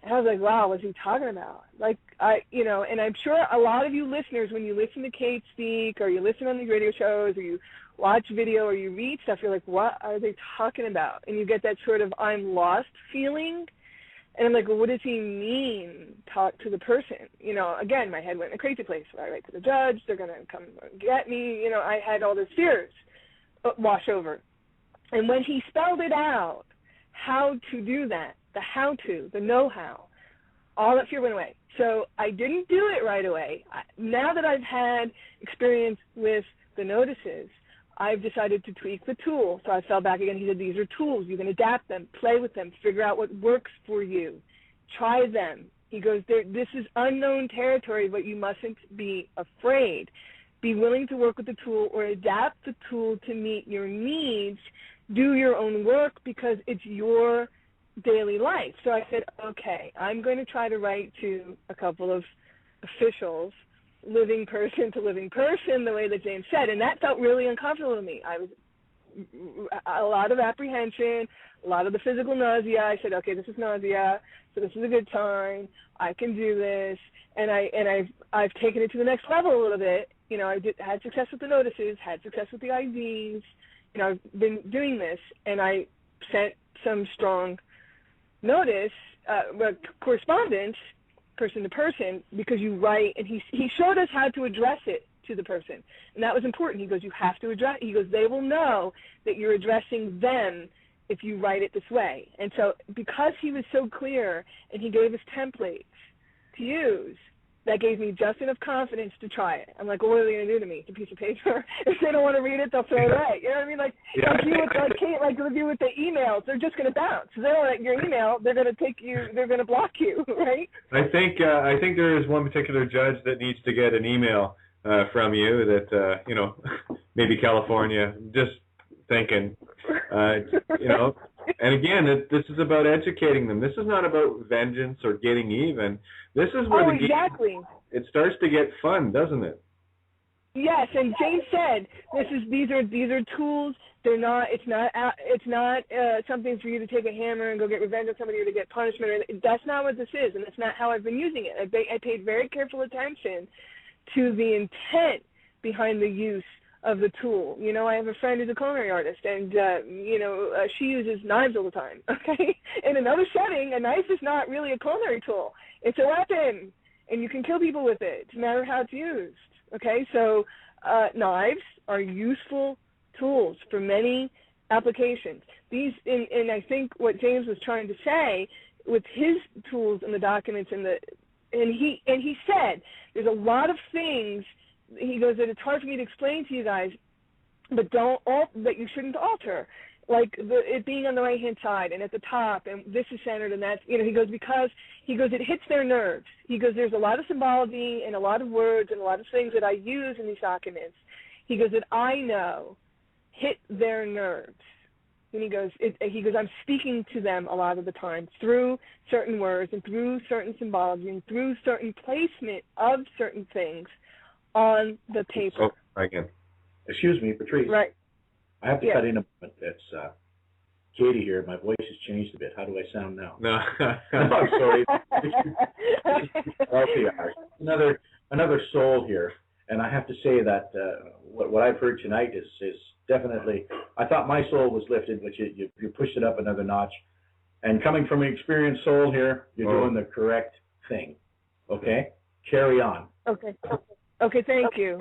Speaker 2: And I was like, wow, what's he talking about? And I'm sure a lot of you listeners, when you listen to Kate speak or you listen on these radio shows or you watch video or you read stuff, you're like, what are they talking about? And you get that sort of I'm lost feeling. And I'm like, well, what does he mean, talk to the person? Again, my head went in a crazy place. I write to the judge. They're going to come get me. I had all these fears wash over. And when he spelled it out, how to do that, the how-to, the know-how, all that fear went away. So I didn't do it right away. Now that I've had experience with the notices, I've decided to tweak the tool. So I fell back again. He said, these are tools. You can adapt them, play with them, figure out what works for you. Try them. He goes, this is unknown territory, but you mustn't be afraid. Be willing to work with the tool or adapt the tool to meet your needs. Do your own work because it's your daily life. So I said, okay, I'm going to try to write to a couple of officials, living person to living person, the way that James said, and that felt really uncomfortable to me. I was a lot of apprehension, a lot of the physical nausea. I said, okay, this is nausea, so this is a good sign. I can do this, and I've taken it to the next level a little bit. I had success with the notices, had success with the IDs. I've been doing this, and I sent some strong notice, correspondence, person to person, because you write, and he showed us how to address it to the person, and that was important. He goes, you have to address, he goes, they will know that you're addressing them if you write it this way. And so because he was so clear, and he gave us templates to use, that gave me just enough confidence to try it. I'm like, well, what are they going to do to me? It's a piece of paper. If they don't want to read it, they'll throw it away. You know what I mean? Like you with the emails, they're just going to bounce. If they don't like your email, they're going to block you, right?
Speaker 1: I think there is one particular judge that needs to get an email from you that, maybe California, just thinking, and again, this is about educating them. This is not about vengeance or getting even. This is where the game, it starts to get fun, doesn't it?
Speaker 2: Yes, and James said these are tools. They're not. It's not something for you to take a hammer and go get revenge on somebody or to get punishment. That's not what this is, and that's not how I've been using it. I paid very careful attention to the intent behind the use of the tool. I have a friend who's a culinary artist, and she uses knives all the time. Okay, in another setting, a knife is not really a culinary tool. It's a weapon, and you can kill people with it. It's a matter of how it's used. Okay, so knives are useful tools for many applications. And I think what James was trying to say with his tools and the documents and he said there's a lot of things. He goes that it's hard for me to explain to you guys, but that you shouldn't alter. it being on the right-hand side and at the top, and this is centered and that's, he goes, because, it hits their nerves. He goes, there's a lot of symbology and a lot of words and a lot of things that I use in these documents. He goes, that I know hit their nerves. And he goes, I'm speaking to them a lot of the time through certain words and through certain symbology and through certain placement of certain things on the paper.
Speaker 1: Oh, again.
Speaker 3: Excuse me, Patrice.
Speaker 2: Right.
Speaker 3: I have to cut in a moment. It's Katie here. My voice has changed a bit. How do I sound now?
Speaker 1: No.
Speaker 3: I'm sorry. Another soul here. And I have to say that what I've heard tonight is definitely, I thought my soul was lifted, but you pushed it up another notch. And coming from an experienced soul here, you're doing the correct thing. Okay? Carry on.
Speaker 2: Okay, thank you.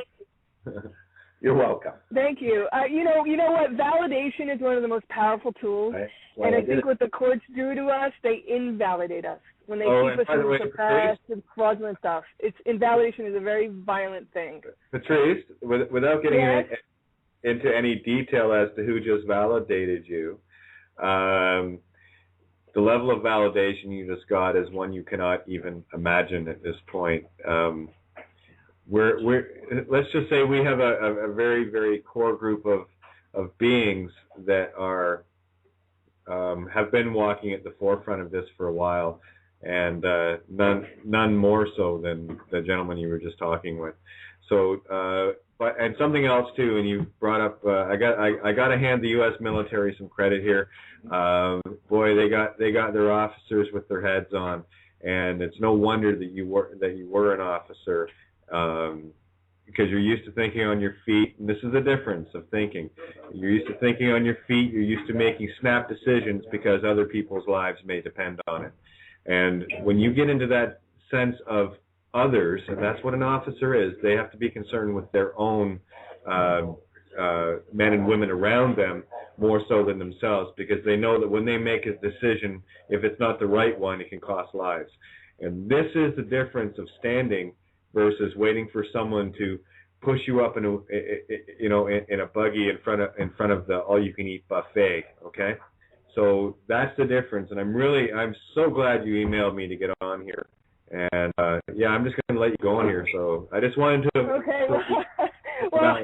Speaker 3: You're welcome.
Speaker 2: Thank you. You know what? Validation is one of the most powerful tools. And I think what the courts do to us, they invalidate us. When they keep us in the past and fraudulent stuff. Invalidation is a very violent thing.
Speaker 1: Patrice, without getting into any detail as to who just validated you, the level of validation you just got is one you cannot even imagine at this point. Let's just say we have a very, very core group of beings that are have been walking at the forefront of this for a while, and none more so than the gentleman you were just talking with. So, and something else too, and you brought up, I got to hand the U.S. military some credit here. Boy, they got their officers with their heads on, and it's no wonder that you were an officer. Because you're used to thinking on your feet, and this is the difference of thinking. You're used to thinking on your feet, you're used to making snap decisions because other people's lives may depend on it. And when you get into that sense of others, and that's what an officer is, they have to be concerned with their own men and women around them more so than themselves, because they know that when they make a decision, if it's not the right one, it can cost lives. And this is the difference of standing versus waiting for someone to push you up in a buggy in front of the all-you-can-eat buffet. Okay, so that's the difference, and I'm so glad you emailed me to get on here, and I'm just going to let you go on here. So I just wanted to.
Speaker 2: Okay. Well,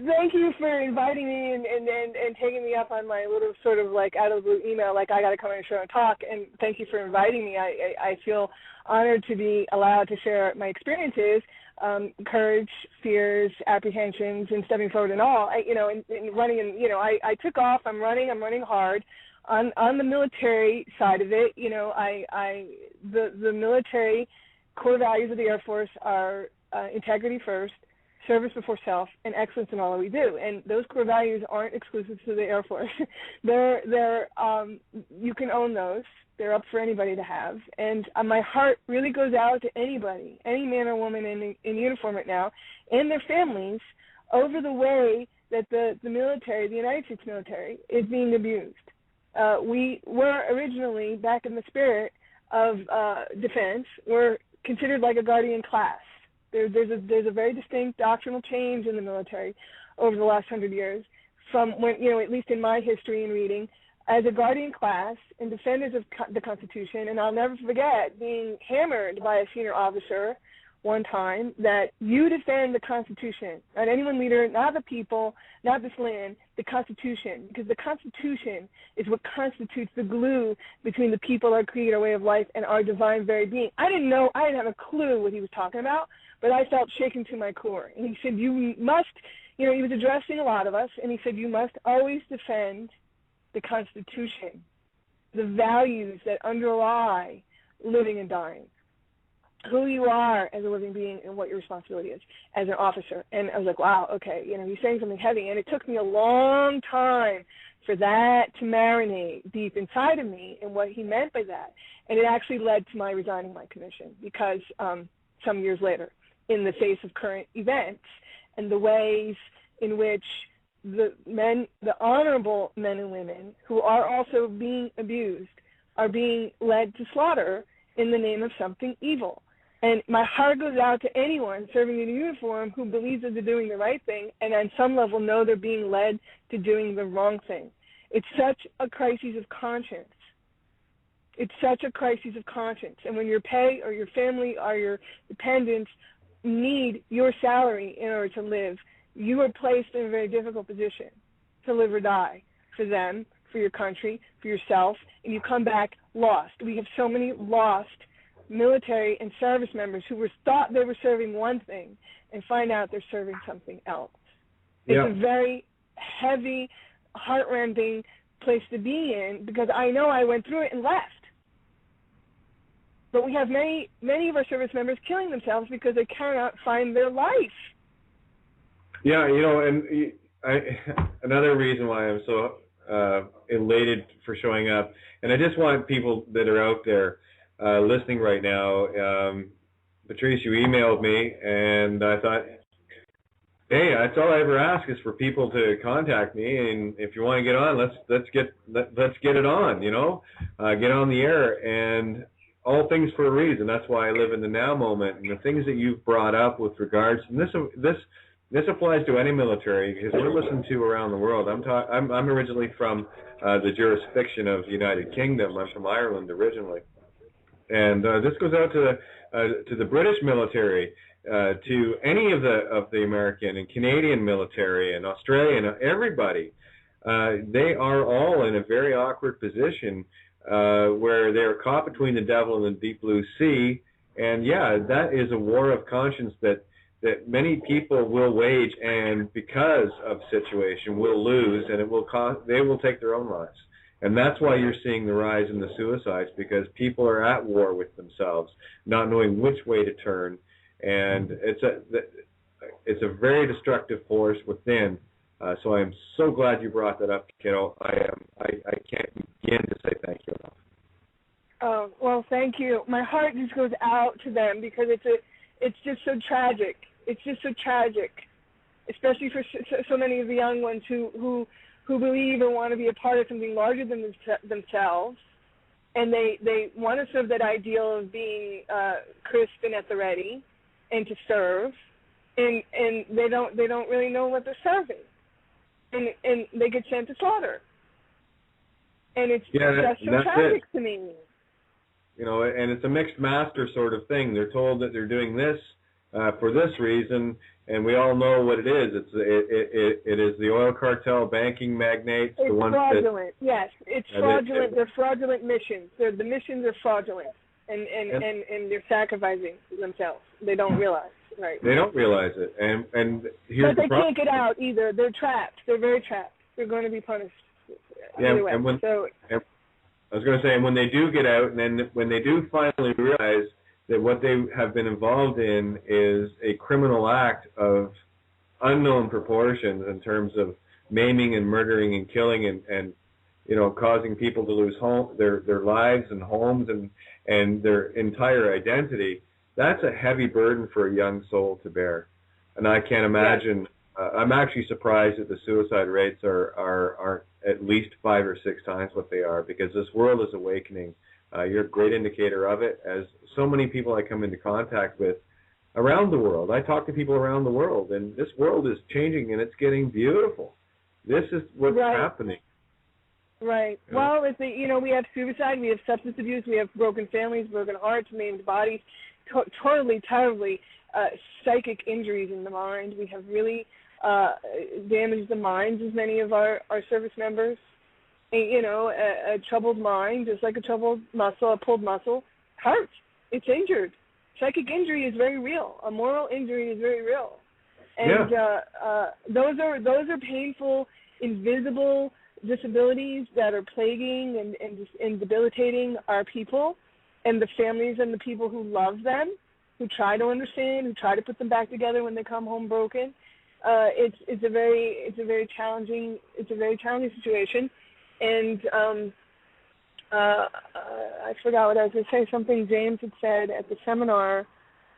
Speaker 2: thank you for inviting me and taking me up on my little sort of like out of the blue email, like I got to come on your show and talk, and thank you for inviting me. I feel honored to be allowed to share my experiences, courage, fears, apprehensions, and stepping forward and all. In running, and I took off. I'm running hard. On the military side of it, the military core values of the Air Force are integrity first, service before self, and excellence in all that we do. And those core values aren't exclusive to the Air Force. You can own those. They're up for anybody to have. And my heart really goes out to anybody, any man or woman in uniform right now, and their families, over the way that the military, the United States military, is being abused. We were originally, back in the spirit of defense, were considered like a guardian class. There's a very distinct doctrinal change in the military over the last 100 years from when, at least in my history and reading, as a guardian class and defenders of the Constitution. And I'll never forget being hammered by a senior officer one time that you defend the Constitution, not any one leader, not the people, not this land, the Constitution, because the Constitution is what constitutes the glue between the people, our creed, our way of life, and our divine very being. I didn't have a clue what he was talking about, but I felt shaken to my core. And he said, you must, he was addressing a lot of us, and he said, you must always defend the Constitution, the values that underlie living and dying, who you are as a living being and what your responsibility is as an officer. And I was like, wow, okay, he's saying something heavy. And it took me a long time for that to marinate deep inside of me and what he meant by that. And it actually led to my resigning my commission because some years later, in the face of current events and the ways in which the honorable men and women who are also being abused are being led to slaughter in the name of something evil. And my heart goes out to anyone serving in a uniform who believes that they're doing the right thing and on some level know they're being led to doing the wrong thing. It's such a crisis of conscience. It's such a crisis of conscience. And when your pay or your family or your dependents need your salary in order to live, you are placed in a very difficult position to live or die for them, for your country, for yourself, and you come back lost. We have so many lost military and service members who thought they were serving one thing and find out they're serving something else.
Speaker 1: Yeah.
Speaker 2: It's a very heavy, heart-rending place to be in, because I know I went through it and left. But we have many of our service members killing themselves because they cannot find their life.
Speaker 1: Yeah, and another reason why I'm so elated for showing up, and I just want people that are out there listening right now, Patrice, you emailed me, and I thought, hey, that's all I ever ask is for people to contact me, and if you want to get on, let's get it on, get on the air, and all things for a reason. That's why I live in the now moment, and the things that you've brought up with regards, and this applies to any military, because we're listened to around the world. I'm originally from the jurisdiction of the United Kingdom. I'm from Ireland originally, and this goes out to the British military, to any of the American and Canadian military and Australian, everybody. They are all in a very awkward position where they're caught between the devil and the deep blue sea, and yeah, that is a war of conscience that many people will wage, and because of situation will lose, and they will take their own lives. And that's why you're seeing the rise in the suicides, because people are at war with themselves, not knowing which way to turn, and it's a very destructive force within. So I'm so glad you brought that up, kiddo. I can't begin to say thank you enough.
Speaker 2: Oh, well, thank you. My heart just goes out to them, because it's just so tragic. It's just so tragic, especially for so many of the young ones who believe or want to be a part of something larger than themselves, and they want to serve that ideal of being crisp and at the ready, and to serve, and they don't really know what they're serving, and they get sent to slaughter, and it's just so tragic to me.
Speaker 1: And it's a mixed master sort of thing. They're told that they're doing this for this reason, and we all know what it is. It is the oil cartel, banking magnates.
Speaker 2: It's
Speaker 1: the ones
Speaker 2: fraudulent. Yes, it's fraudulent. They're fraudulent missions. The missions are fraudulent, and they're sacrificing themselves. They don't realize, right?
Speaker 1: They don't realize it, and here's
Speaker 2: but they can't get out either. They're trapped. They're very trapped. They're going to be punished. Anyway,
Speaker 1: I was going to say, and when they do get out, and then when they do finally realize that what they have been involved in is a criminal act of unknown proportions in terms of maiming and murdering and killing and causing people to lose their lives and homes and their entire identity, that's a heavy burden for a young soul to bear. And I can't imagine. I'm actually surprised that the suicide rates are at least 5 or 6 times what they are, because this world is awakening. You're a great indicator of it, as so many people I come into contact with around the world. I talk to people around the world, and this world is changing, and it's getting beautiful. This is what's happening.
Speaker 2: Right. Well, we have suicide, we have substance abuse, we have broken families, broken hearts, maimed bodies, totally, terribly psychic injuries in the mind. We have really damaged the minds of many of our service members. A troubled mind, just like a troubled muscle, a pulled muscle, hurts. It's injured. Psychic injury is very real. A moral injury is very real. And those are painful, invisible disabilities that are plaguing and debilitating our people and the families and the people who love them, who try to understand, who try to put them back together when they come home broken. It's a very challenging situation. And I forgot what I was going to say. Something James had said at the seminar.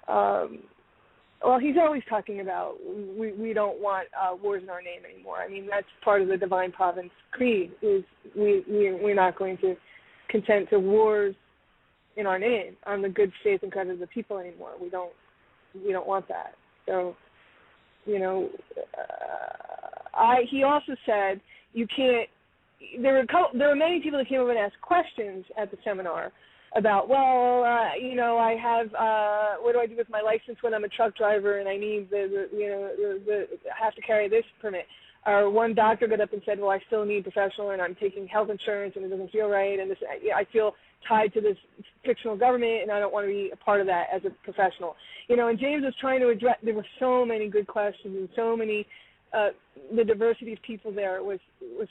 Speaker 2: Well, he's always talking about we don't want wars in our name anymore. I mean, that's part of the Divine Providence Creed. Is we're not going to consent to wars in our name on the good faith and credit of the people anymore. We don't want that. So, he also said you can't there were many people that came over and asked questions at the seminar about, I have, what do I do with my license when I'm a truck driver and I need have to carry this permit? Or one doctor got up and said, well, I still need professional and I'm taking health insurance and it doesn't feel right and I feel tied to this fictional government and I don't want to be a part of that as a professional. And James was trying to address, there were so many good questions and so many, the diversity of people there was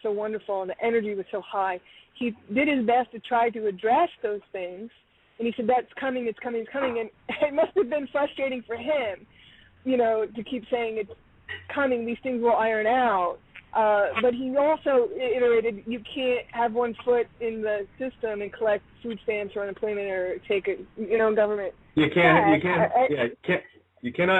Speaker 2: so wonderful and the energy was so high. He did his best to try to address those things, and he said, that's coming, it's coming, it's coming, and it must have been frustrating for him, to keep saying it's coming, these things will iron out. But he also iterated, you can't have one foot in the system and collect food stamps or unemployment or take government.
Speaker 1: You cannot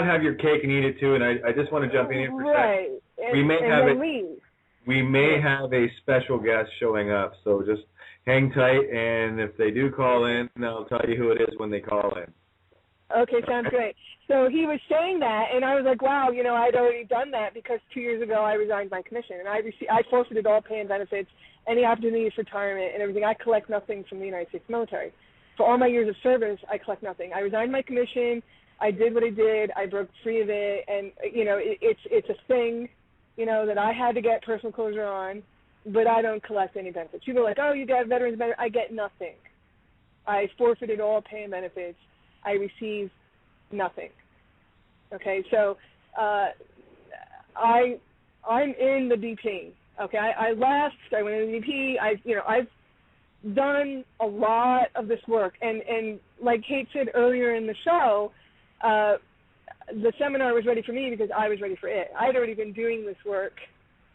Speaker 1: have your cake and eat it too. And I just want to jump in here for a second. We may have a special guest showing up, so just hang tight. And if they do call in, I'll tell you who it is when they call in.
Speaker 2: Okay, sounds great. So he was saying that, and I was like, wow, I'd already done that because 2 years ago I resigned my commission, and I forfeited all pay and benefits, any opportunity for retirement and everything. I collect nothing from the United States military. For all my years of service, I collect nothing. I resigned my commission. I did what I did. I broke free of it, and, it's a thing, that I had to get personal closure on, but I don't collect any benefits. People are like, oh, you got veterans benefits. I get nothing. I forfeited all pay and benefits. I receive nothing. Okay, so I'm in the DP. Okay, I left. I went in the DP. I've done a lot of this work, and like Kate said earlier in the show, the seminar was ready for me because I was ready for it. I had already been doing this work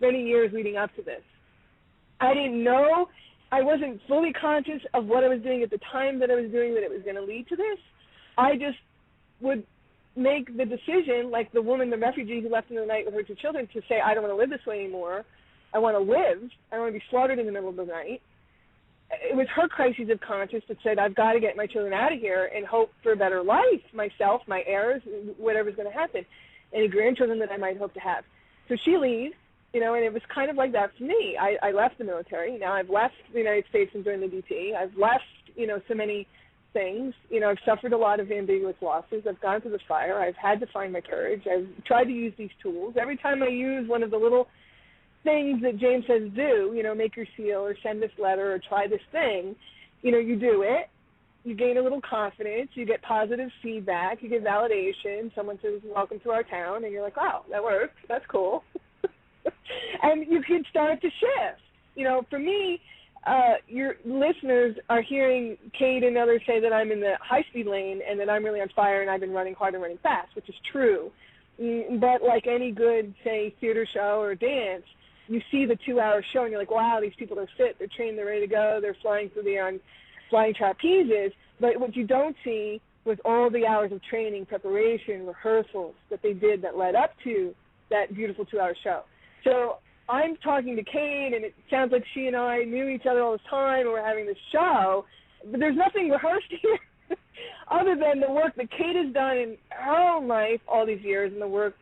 Speaker 2: many years leading up to this. I didn't know. I wasn't fully conscious of what I was doing at the time that I was doing that it was going to lead to this. I just would make the decision, like the woman, the refugee who left in the night with her 2 children, to say, I don't want to live this way anymore. I want to live. I don't want to be slaughtered in the middle of the night. It was her crisis of conscience that said, I've got to get my children out of here and hope for a better life, myself, my heirs, whatever's going to happen, any grandchildren that I might hope to have. So she leaves, and it was kind of like that for me. I left the military. Now I've left the United States and joined the DT. I've left, so many things. I've suffered a lot of ambiguous losses. I've gone through the fire. I've had to find my courage. I've tried to use these tools. Every time I use one of the little things that James says do, make your seal or send this letter or try this thing, you do it. You gain a little confidence. You get positive feedback. You get validation. Someone says, welcome to our town. And you're like, wow, that worked. That's cool. And you can start to shift. For me, your listeners are hearing Kate and others say that I'm in the high-speed lane and that I'm really on fire and I've been running hard and running fast, which is true. But like any good, say, theater show or dance, you see the 2-hour show and you're like, wow, these people are fit, they're trained, they're ready to go, they're flying through the air on flying trapezes. But what you don't see was all the hours of training, preparation, rehearsals that they did that led up to that beautiful 2-hour show. So I'm talking to Kate, and it sounds like she and I knew each other all the time, and we're having this show, but there's nothing rehearsed here other than the work that Kate has done in her own life all these years and the work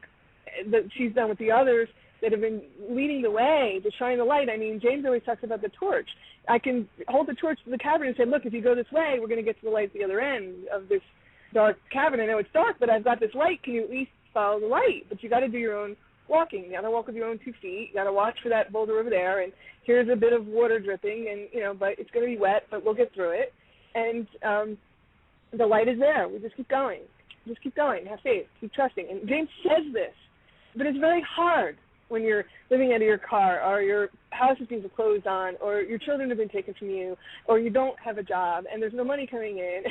Speaker 2: that she's done with the others that have been leading the way to shine the light. I mean, James always talks about the torch. I can hold the torch to the cavern and say, look, if you go this way, we're going to get to the light at the other end of this dark cavern. I know it's dark, but I've got this light. Can you at least follow the light? But you got to do your own walking. You got to walk with your own 2 feet. You got to watch for that boulder over there. And here's a bit of water dripping, and but it's going to be wet, but we'll get through it. And the light is there. We just keep going. Just keep going. Have faith. Keep trusting. And James says this, but it's very hard when you're living out of your car, or your house is being foreclosed on, or your children have been taken from you, or you don't have a job, and there's no money coming in,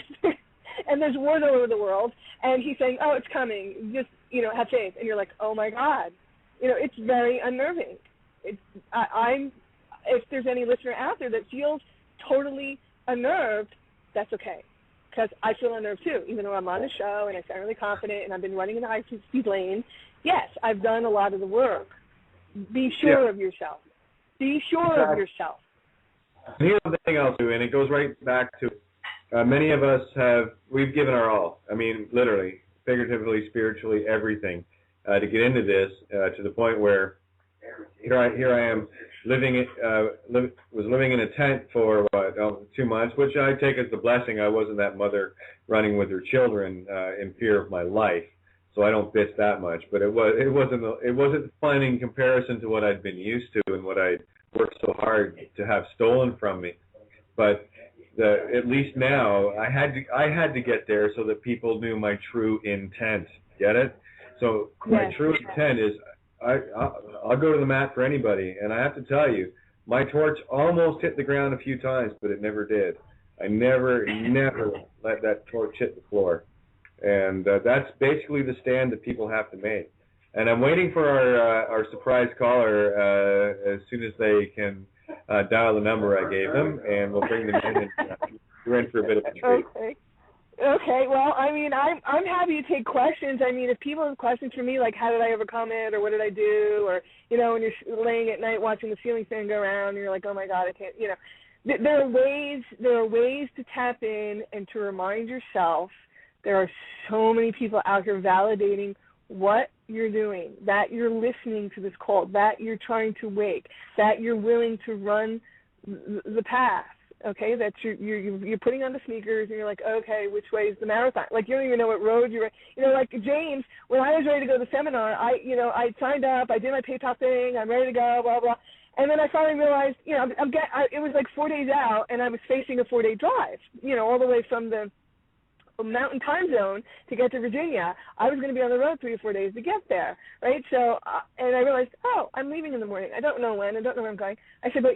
Speaker 2: and there's wars all over the world, and he's saying, oh, it's coming, just, have faith. And you're like, oh, my God. It's very unnerving. If there's any listener out there that feels totally unnerved, that's okay, because I feel unnerved too, even though I'm on the show and I sound really confident and I've been running in the high-speed lane. Yes, I've done a lot of the work. Be sure of yourself. Be sure of yourself.
Speaker 1: Here's the thing else, too, and it goes right back to many of us we've given our all. I mean, literally, figuratively, spiritually, everything to get into this to the point where here I am was living in a tent for 2 months, which I take as a blessing. I wasn't that mother running with her children in fear of my life, so I don't bitch that much. But it wasn't fun in comparison to what I'd been used to and what I'd worked so hard to have stolen from me. But at least now I had to get there so that people knew my true intent. Get it? So my true intent is I'll go to the mat for anybody, and I have to tell you, my torch almost hit the ground a few times, but it never did. I never let that torch hit the floor, and that's basically the stand that people have to make. And I'm waiting for our surprise caller as soon as they can dial the number I gave them, and we'll bring them in, and you're in for a bit of a treat.
Speaker 2: Okay. Well, I mean, I'm happy to take questions. I mean, if people have questions for me, like how did I overcome it, or what did I do, or when you're laying at night watching the ceiling fan go around, and you're like, oh my God, I can't. There are ways to tap in and to remind yourself. There are so many people out here validating what you're doing, that you're listening to this call, that you're trying to wake, that you're willing to run the path. Okay, that you're putting on the sneakers and you're like, okay, which way is the marathon? Like you don't even know what road you're. Like James, when I was ready to go to the seminar, I signed up, I did my PayPal thing, I'm ready to go, blah blah, and then I finally realized, it was like 4 days out, and I was facing a 4-day drive, all the way from the mountain time zone to get to Virginia. I was going to be on the road 3 or 4 days to get there, right? So, and I realized, I'm leaving in the morning. I don't know when. I don't know where I'm going. I said, but,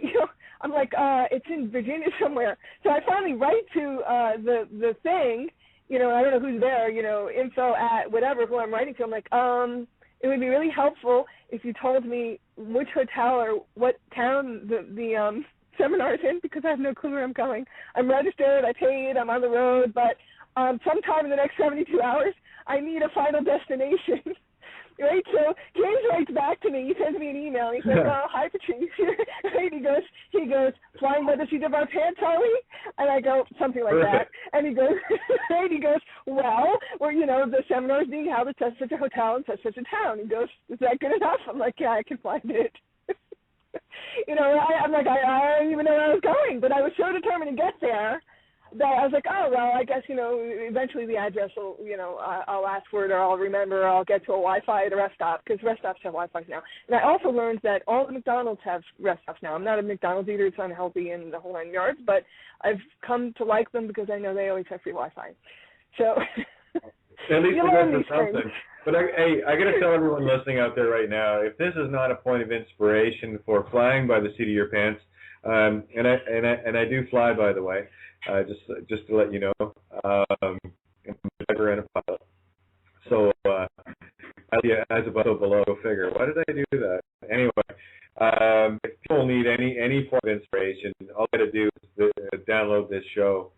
Speaker 2: I'm like, it's in Virginia somewhere. So I finally write to the thing, I don't know who's there, info at whatever, who I'm writing to. I'm like, it would be really helpful if you told me which hotel or what town the seminar is in, because I have no clue where I'm going. I'm registered, I paid, I'm on the road, but sometime in the next 72 hours, I need a final destination, right? So James writes back to me. He sends me an email. He says, "Oh, hi, Patrice." Right? He goes, "Flying by the seat of our pants, are we?" And I go, something like that. And he goes, "Well, the seminar is being held at such a hotel in such a town." He goes, "Is that good enough?" I'm like, "Yeah, I can find it." I'm like, I don't even know where I was going, but I was so determined to get there that I was like, oh, well, I guess, eventually the address will, I'll ask for it, or I'll remember, or I'll get to a Wi-Fi at a rest stop, because rest stops have Wi-Fi now. And I also learned that all the McDonald's have rest stops now. I'm not a McDonald's eater. It's unhealthy and the whole 9 yards, but I've come to like them because I know they always have free Wi-Fi. So
Speaker 1: at least you learn these something. Things. But I got to tell everyone listening out there right now, if this is not a point of inspiration for flying by the seat of your pants, and I do fly, by the way, just to let you know, I'm a driver and a pilot. So as above, so below figure. Why did I do that? Anyway, if people need any form of inspiration, all they got to do is download this show.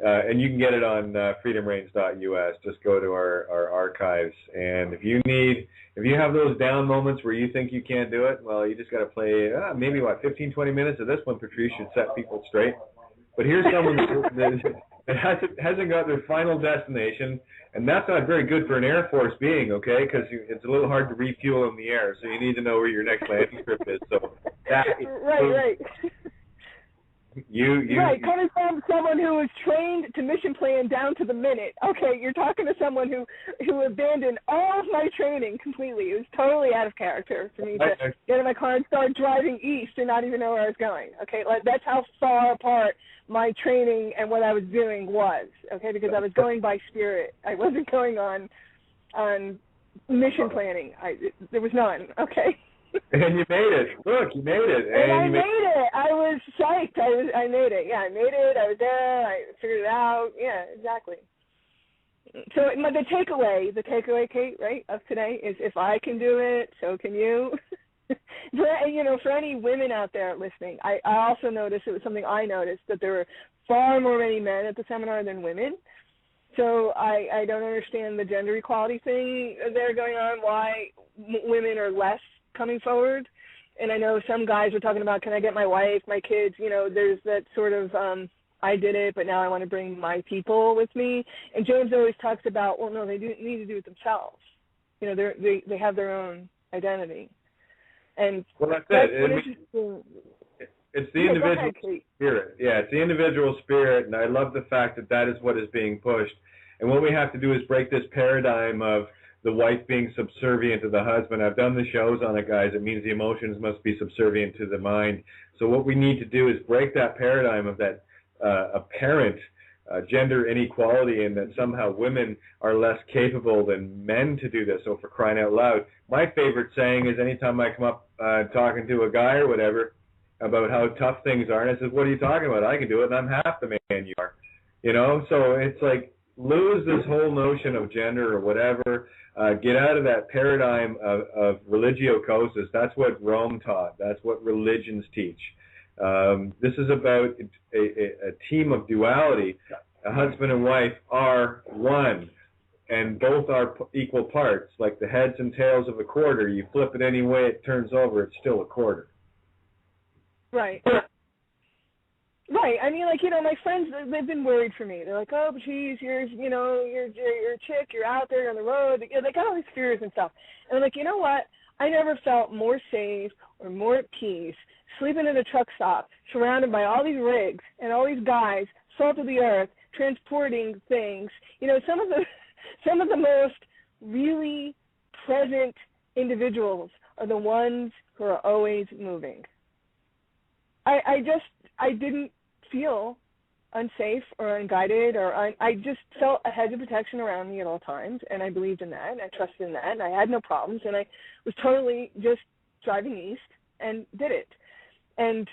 Speaker 1: And you can get it on freedomreigns.us. Just go to our archives. And if you have those down moments where you think you can't do it, well, you just got to play maybe 15, 20 minutes of this one. Patrice should set people straight. But here's someone that hasn't got their final destination, and that's not very good for an Air Force being, okay? Because it's a little hard to refuel in the air, so you need to know where your next landing strip is. So
Speaker 2: right. Right, coming from someone who was trained to mission plan down to the minute. Okay, you're talking to someone who abandoned all of my training completely. It was totally out of character for me to get in my car and start driving east and not even know where I was going. Okay, that's how far apart my training and what I was doing was. Okay, because I was going by spirit. I wasn't going on mission planning. There was none. Okay.
Speaker 1: And you made it. Look, you made it.
Speaker 2: And I made it. I was psyched. I made it. Yeah, I made it. I was there. I figured it out. Yeah, exactly. So the takeaway, Kate, right, of today is if I can do it, so can you. For any women out there listening, I also noticed, it was something I noticed, that there were far more many men at the seminar than women. So I don't understand the gender equality thing there going on, why women are less coming forward. And I know some guys were talking about, can I get my wife, my kids, there's that sort of, I did it, but now I want to bring my people with me. And James always talks about, well, no, they need to do it themselves. They have their own identity. And
Speaker 1: well, that's
Speaker 2: that's
Speaker 1: it.
Speaker 2: interesting.
Speaker 1: It's the individual spirit. Yeah, it's the individual spirit, and I love the fact that that is what is being pushed. And what we have to do is break this paradigm of the wife being subservient to the husband. I've done the shows on it, guys. It means the emotions must be subservient to the mind. So what we need to do is break that paradigm of that apparent gender inequality, and that somehow women are less capable than men to do this. So for crying out loud, my favorite saying is anytime I come up talking to a guy or whatever about how tough things are, and I says, what are you talking about? I can do it, and I'm half the man you are. You know, so it's like lose this whole notion of gender or whatever. Get out of that paradigm of religiocosis. That's what Rome taught. That's what religions teach. This is about a team of duality. A husband and wife are one, and both are equal parts. Like the heads and tails of a quarter. You flip it any way it turns over, it's still a quarter.
Speaker 2: Right. Right. I mean, like, you know, my friends, they've been worried for me. They're like, oh, but geez, you're a chick, you're out there on the road. They got all these fears and stuff. And I'm like, you know what? I never felt more safe or more at peace sleeping in a truck stop surrounded by all these rigs and all these guys, salt of the earth, transporting things. You know, some of the most really present individuals are the ones who are always moving. I didn't feel unsafe or unguided, or I just felt a hedge of protection around me at all times, and I believed in that, and I trusted in that, and I had no problems, and I was totally just driving east and did it. And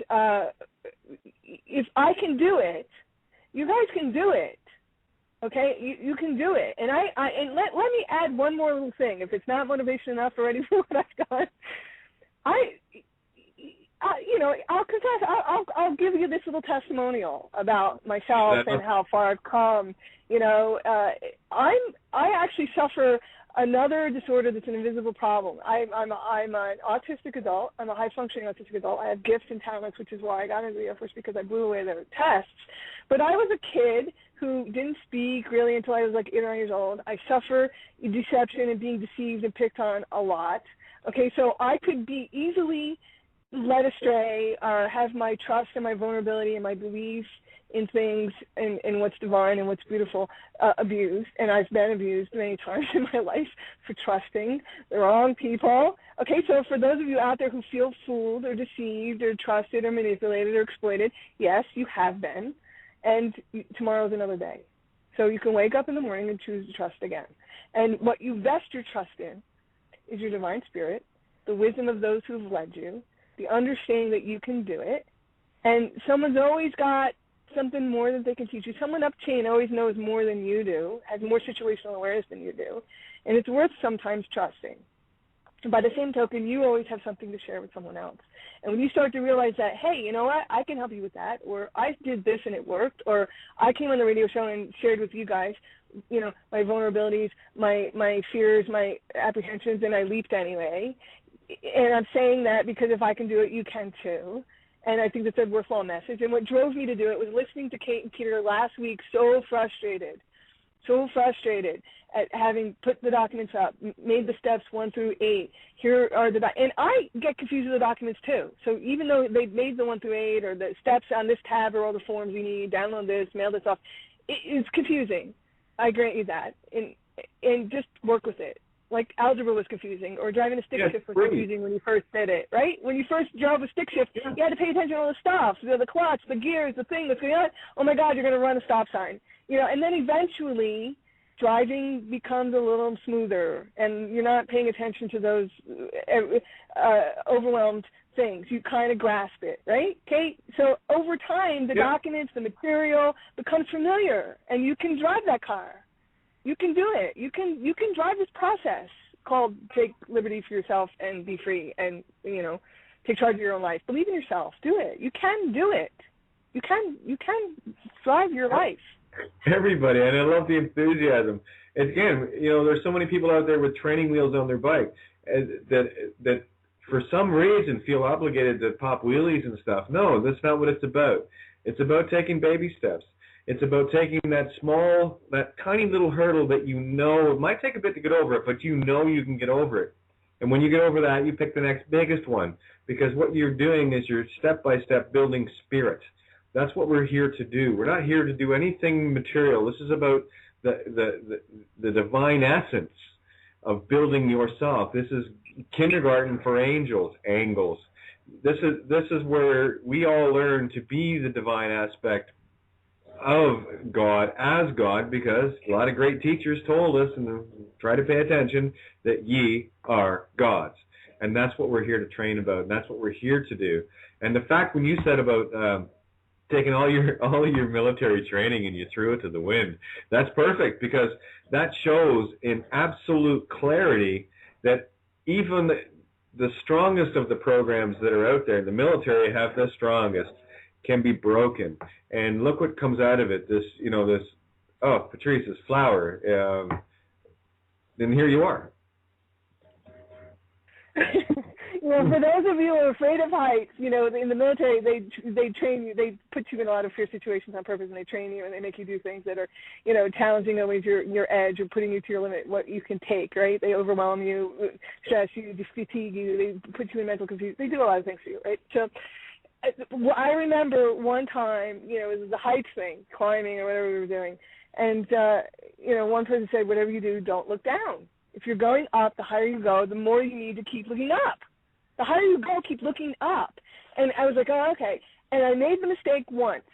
Speaker 2: if I can do it, you guys can do it. Okay, you can do it. And let me add one more little thing. If it's not motivation enough already for what I've done, you know, I'll confess. I'll give you this little testimonial about myself and how far I've come. You know, I actually suffer another disorder that's an invisible problem. I'm an autistic adult. I'm a high functioning autistic adult. I have gifts and talents, which is why I got into the Air Force, because I blew away the tests. But I was a kid who didn't speak really until I was like 8 or 9 years old. I suffer deception and being deceived and picked on a lot. Okay, so I could be easily led astray or have my trust and my vulnerability and my belief in things and what's divine and what's beautiful abused. And I've been abused many times in my life for trusting the wrong people. Okay, so for those of you out there who feel fooled or deceived or trusted or manipulated or exploited, yes, you have been. And tomorrow's another day. So you can wake up in the morning and choose to trust again. And what you vest your trust in is your divine spirit, the wisdom of those who have led you, the understanding that you can do it. And someone's always got something more that they can teach you. Someone up chain always knows more than you do, has more situational awareness than you do. And it's worth sometimes trusting. And by the same token, you always have something to share with someone else. And when you start to realize that, hey, you know what, I can help you with that, or I did this and it worked, or I came on the radio show and shared with you guys, you know, my vulnerabilities, my fears, my apprehensions, and I leaped anyway. And I'm saying that because if I can do it, you can too. And I think that's a worthwhile message. And what drove me to do it was listening to Kate and Peter last week, so frustrated at having put the documents up, made the steps 1 through 8. Here are the and I get confused with the documents too. So even though they made the 1 through 8 or the steps on this tab are all the forms you need, download this, mail this off, it's confusing. I grant you that. And just work with it. Like algebra was confusing, or driving a stick shift was confusing when you first did it, right? When you first drove a stick shift, you had to pay attention to all the stuff, the clutch, the gears, the thing that's going on. Oh my God, you're going to run a stop sign, you know. And then eventually, driving becomes a little smoother, and you're not paying attention to those overwhelmed things. You kind of grasp it, right, Kate? So over time, the documents, the material becomes familiar, and you can drive that car. You can do it. You can drive this process called take liberty for yourself and be free, and, you know, take charge of your own life. Believe in yourself. Do it. You can do it. You can drive your life.
Speaker 1: Everybody, and I love the enthusiasm. And again, you know, there's so many people out there with training wheels on their bike that for some reason feel obligated to pop wheelies and stuff. No, that's not what it's about. It's about taking baby steps. It's about taking that tiny little hurdle that you know, it might take a bit to get over it, but you know you can get over it. And when you get over that, you pick the next biggest one, because what you're doing is you're step-by-step building spirit. That's what we're here to do. We're not here to do anything material. This is about the divine essence of building yourself. This is kindergarten for angels, angles. This is where we all learn to be the divine aspect of God as God, because a lot of great teachers told us, and try to pay attention, that ye are gods. And that's what we're here to train about, and that's what we're here to do. And the fact when you said about taking all your military training and you threw it to the wind, that's perfect, because that shows in absolute clarity that even the strongest of the programs that are out there, the military have the strongest, can be broken. And look what comes out of it. Patrice, this flower. Then here you are.
Speaker 2: For those of you who are afraid of heights, in the military, they train you. They put you in a lot of fierce situations on purpose, and they train you, and they make you do things that are, challenging always your edge, or putting you to your limit, what you can take, right? They overwhelm you, stress you, fatigue you. They put you in mental confusion. They do a lot of things for you, right? So I remember one time, it was the heights thing, climbing or whatever we were doing, and, one person said, whatever you do, don't look down. If you're going up, the higher you go, the more you need to keep looking up. The higher you go, keep looking up. And I was like, oh, okay. And I made the mistake once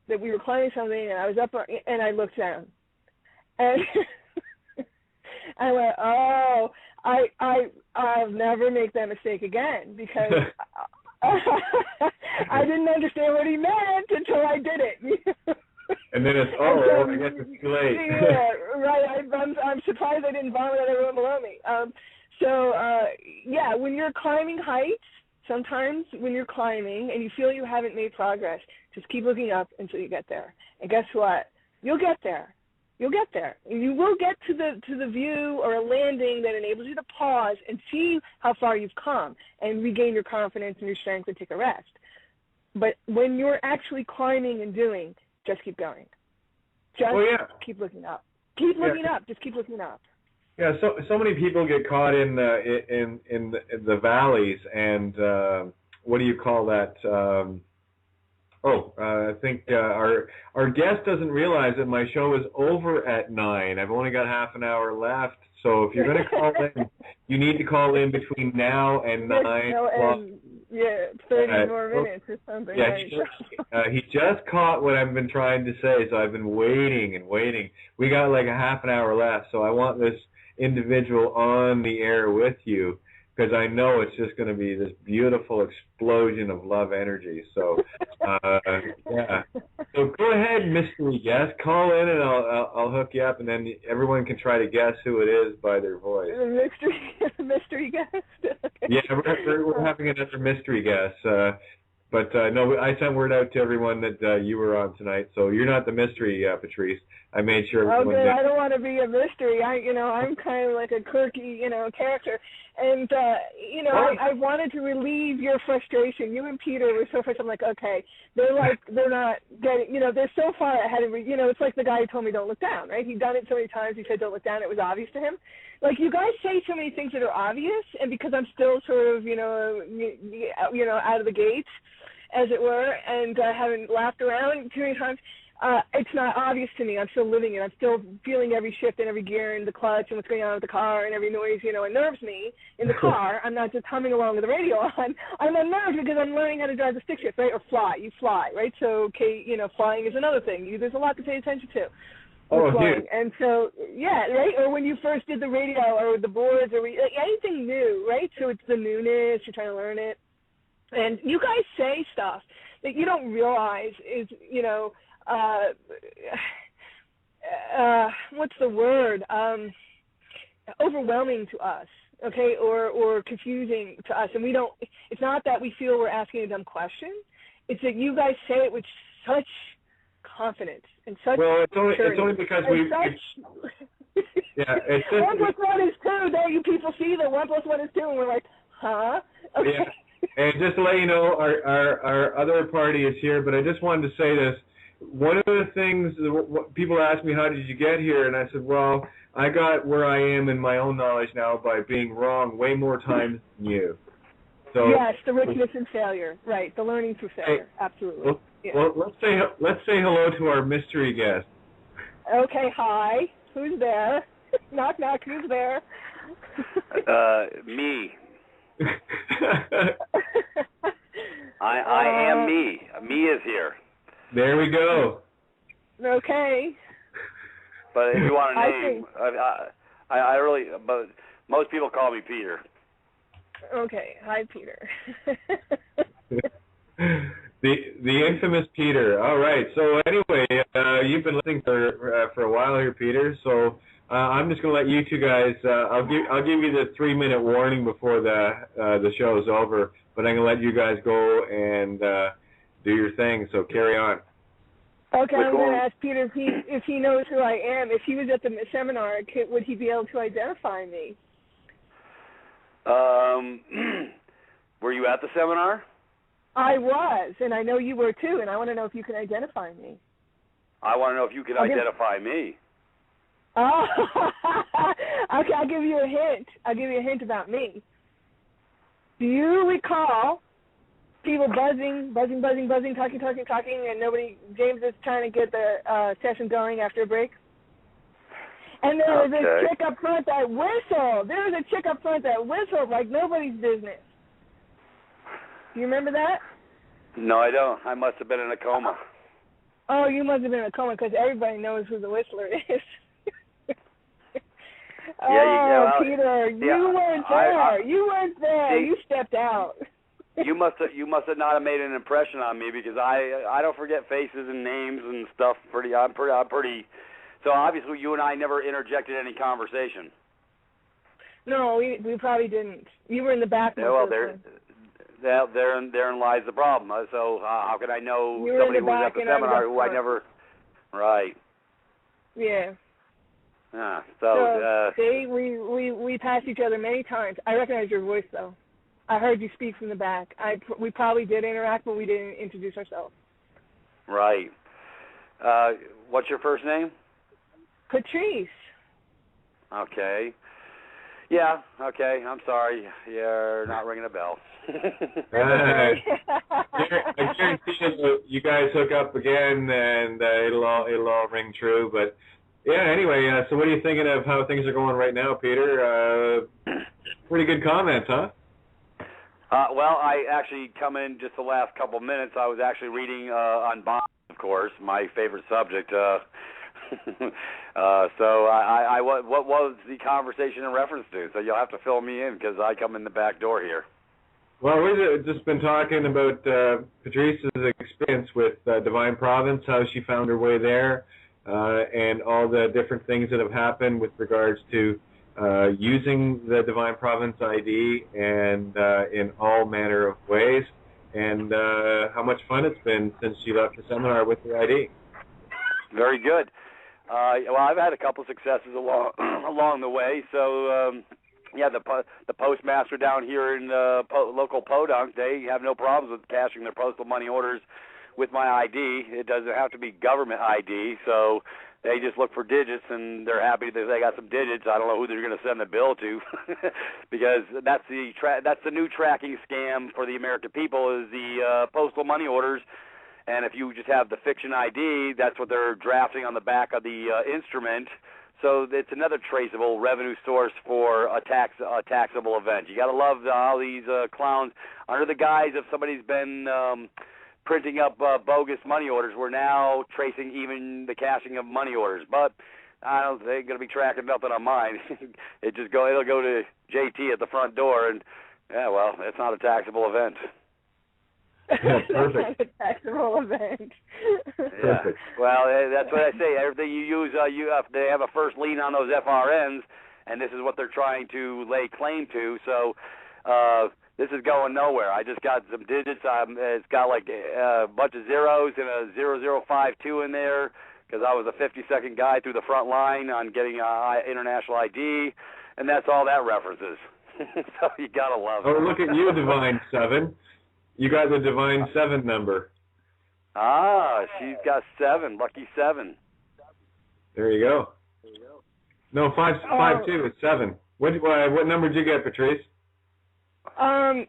Speaker 2: that we were climbing something, and I was up, and I looked down. And I went, oh, I'll never make that mistake again, because I didn't understand what he meant until I did it.
Speaker 1: And then it's, I guess it's too late.
Speaker 2: Yeah, right. I'm surprised I didn't vomit on everyone below me. When you're climbing heights, sometimes when you're climbing and you feel you haven't made progress, just keep looking up until you get there. And guess what? You'll get there. You'll get there. You will get to the view or a landing that enables you to pause and see how far you've come and regain your confidence and your strength and take a rest. But when you're actually climbing and doing, just keep going. Just keep looking up. Keep looking up. Just keep looking up.
Speaker 1: Yeah, so many people get caught in the valleys, and what do you call that? I think our guest doesn't realize that my show is over at 9. I've only got half an hour left, so if you're going to call in, you need to call in between now and 9.
Speaker 2: 30 more minutes or something.
Speaker 1: Yeah, he just caught what I've been trying to say, so I've been waiting and waiting. We got like a half an hour left, so I want this individual on the air with you, because I know it's just going to be this beautiful explosion of love energy. So, So go ahead, mystery guest. Call in and I'll hook you up, and then everyone can try to guess who it is by their voice.
Speaker 2: Mystery guest?
Speaker 1: Yeah, we're having another mystery guest. No, I sent word out to everyone that you were on tonight, so you're not the mystery, Patrice. I made sure.
Speaker 2: Oh, good. I don't want to be a mystery. I'm kind of like a quirky, character, and I wanted to relieve your frustration. You and Peter were so frustrated. I'm like, okay, they're not getting, they're so far ahead of me. It's like the guy who told me don't look down, right? He'd done it so many times. He said don't look down. It was obvious to him. Like, you guys say so many things that are obvious, and because I'm still sort of, out of the gates, as it were, and haven't laughed around too many times, it's not obvious to me. I'm still living it. I'm still feeling every shift and every gear and the clutch and what's going on with the car, and every noise, unnerves me in the car. I'm not just humming along with the radio on. I'm unnerved because I'm learning how to drive the stick shift, right? Or fly. You fly, right? So, okay, flying is another thing. There's a lot to pay attention to. Flying. And so, right? Or when you first did the radio or the boards or anything new, right? So it's the newness. You're trying to learn it. And you guys say stuff that you don't realize is, what's the word? Overwhelming to us, okay, or confusing to us. And we don't, it's not that we feel we're asking a dumb question. It's that you guys say it with such confidence and such
Speaker 1: it's only because it's just
Speaker 2: 1 + 1 is 2. There you people see that 1 + 1 is 2, and we're like, huh? Okay.
Speaker 1: Yeah. And just to let you know, our other party is here, but I just wanted to say this. one of the things people ask me, how did you get here? And I said, well, I got where I am in my own knowledge now by being wrong way more times than you. So
Speaker 2: yes, the richness in failure, right? The learning through failure, absolutely.
Speaker 1: Well,
Speaker 2: yeah.
Speaker 1: well, let's say hello to our mystery guest.
Speaker 2: Okay, hi. Who's there? Knock, knock. Who's there?
Speaker 4: Me. I am me. Me is here.
Speaker 1: There we go.
Speaker 2: Okay.
Speaker 4: But if you want a name, I really, but most people call me Peter.
Speaker 2: Okay. Hi, Peter.
Speaker 1: The infamous Peter. All right. So anyway, you've been listening for a while here, Peter. So I'm just going to let you two guys. I'll give you the 3-minute warning before the show is over. But I'm going to let you guys go and do your thing. So carry on.
Speaker 2: Okay, I'm going to ask Peter if he knows who I am. If he was at the seminar, would he be able to identify me?
Speaker 4: Were you at the seminar?
Speaker 2: I was, and I know you were too, and I want to know if you can identify me.
Speaker 4: I want to know if you can identify me.
Speaker 2: Oh, okay, I'll give you a hint. I'll give you a hint about me. Do you recall people buzzing, talking, and James is trying to get the session going after a break? And there was a chick up front that whistled. There was a chick up front that whistled like nobody's business. Do you remember that?
Speaker 4: No, I don't. I must have been in a coma.
Speaker 2: Oh, you must have been in a coma because everybody knows who the whistler is. Peter, you weren't there. You weren't there. You stepped out.
Speaker 4: You must have not made an impression on me because I don't forget faces and names and stuff. I'm pretty. So obviously, you and I never interjected any conversation.
Speaker 2: No, we probably didn't. You were in the back.
Speaker 4: Yeah, well, therein lies the problem. So how can I know somebody who was at the seminar who I never? Right.
Speaker 2: Yeah.
Speaker 4: Yeah.
Speaker 2: See, we passed each other many times. I recognize your voice though. I heard you speak from the back. We probably did interact, but we didn't introduce ourselves.
Speaker 4: Right. What's your first name?
Speaker 2: Patrice.
Speaker 4: Okay. Yeah, okay. I'm sorry. You're not ringing a bell.
Speaker 1: I guarantee you guys hook up again, and it'll all ring true. But yeah, anyway. So what are you thinking of how things are going right now, Peter? Pretty good comments, huh?
Speaker 4: Well, I actually come in just the last couple minutes. I was actually reading on bonds, of course, my favorite subject. What was the conversation in reference to? So you'll have to fill me in because I come in the back door here.
Speaker 1: Well, we've just been talking about Patrice's experience with Divine Province, how she found her way there, and all the different things that have happened with regards to using the Divine Province ID and in all manner of ways, and how much fun it's been since she left the seminar with the ID.
Speaker 4: Very good. Well, I've had a couple successes along the way. So, the postmaster down here in local Podunk, they have no problems with cashing their postal money orders with my ID. It doesn't have to be government ID, so they just look for digits, and they're happy that they got some digits. I don't know who they're going to send the bill to, because that's the new tracking scam for the American people is the postal money orders. And if you just have the fiction ID, that's what they're drafting on the back of the instrument. So it's another traceable revenue source for a taxable event. You got to love all these clowns under the guise of somebody's been printing up bogus money orders. We're now tracing even the cashing of money orders, but I don't think they're going to be tracking nothing on mine. It'll go to JT at the front door, and well, it's not a taxable event.
Speaker 1: Yeah, perfect.
Speaker 2: That's a taxable event.
Speaker 4: Yeah. Well, that's what I say. Everything you use, they have a first lien on those FRNs, and this is what they're trying to lay claim to. So this is going nowhere. I just got some digits. It's got like a bunch of zeros and a 0052 in there because I was a 50-second guy through the front line on getting international ID, and that's all that references. So you got to love it.
Speaker 1: Oh, look at you, Divine 7. You got the Divine 7 number.
Speaker 4: Ah, she's got 7. Lucky 7.
Speaker 1: There you go. No, 5'2". It's 7. What number did you get, Patrice?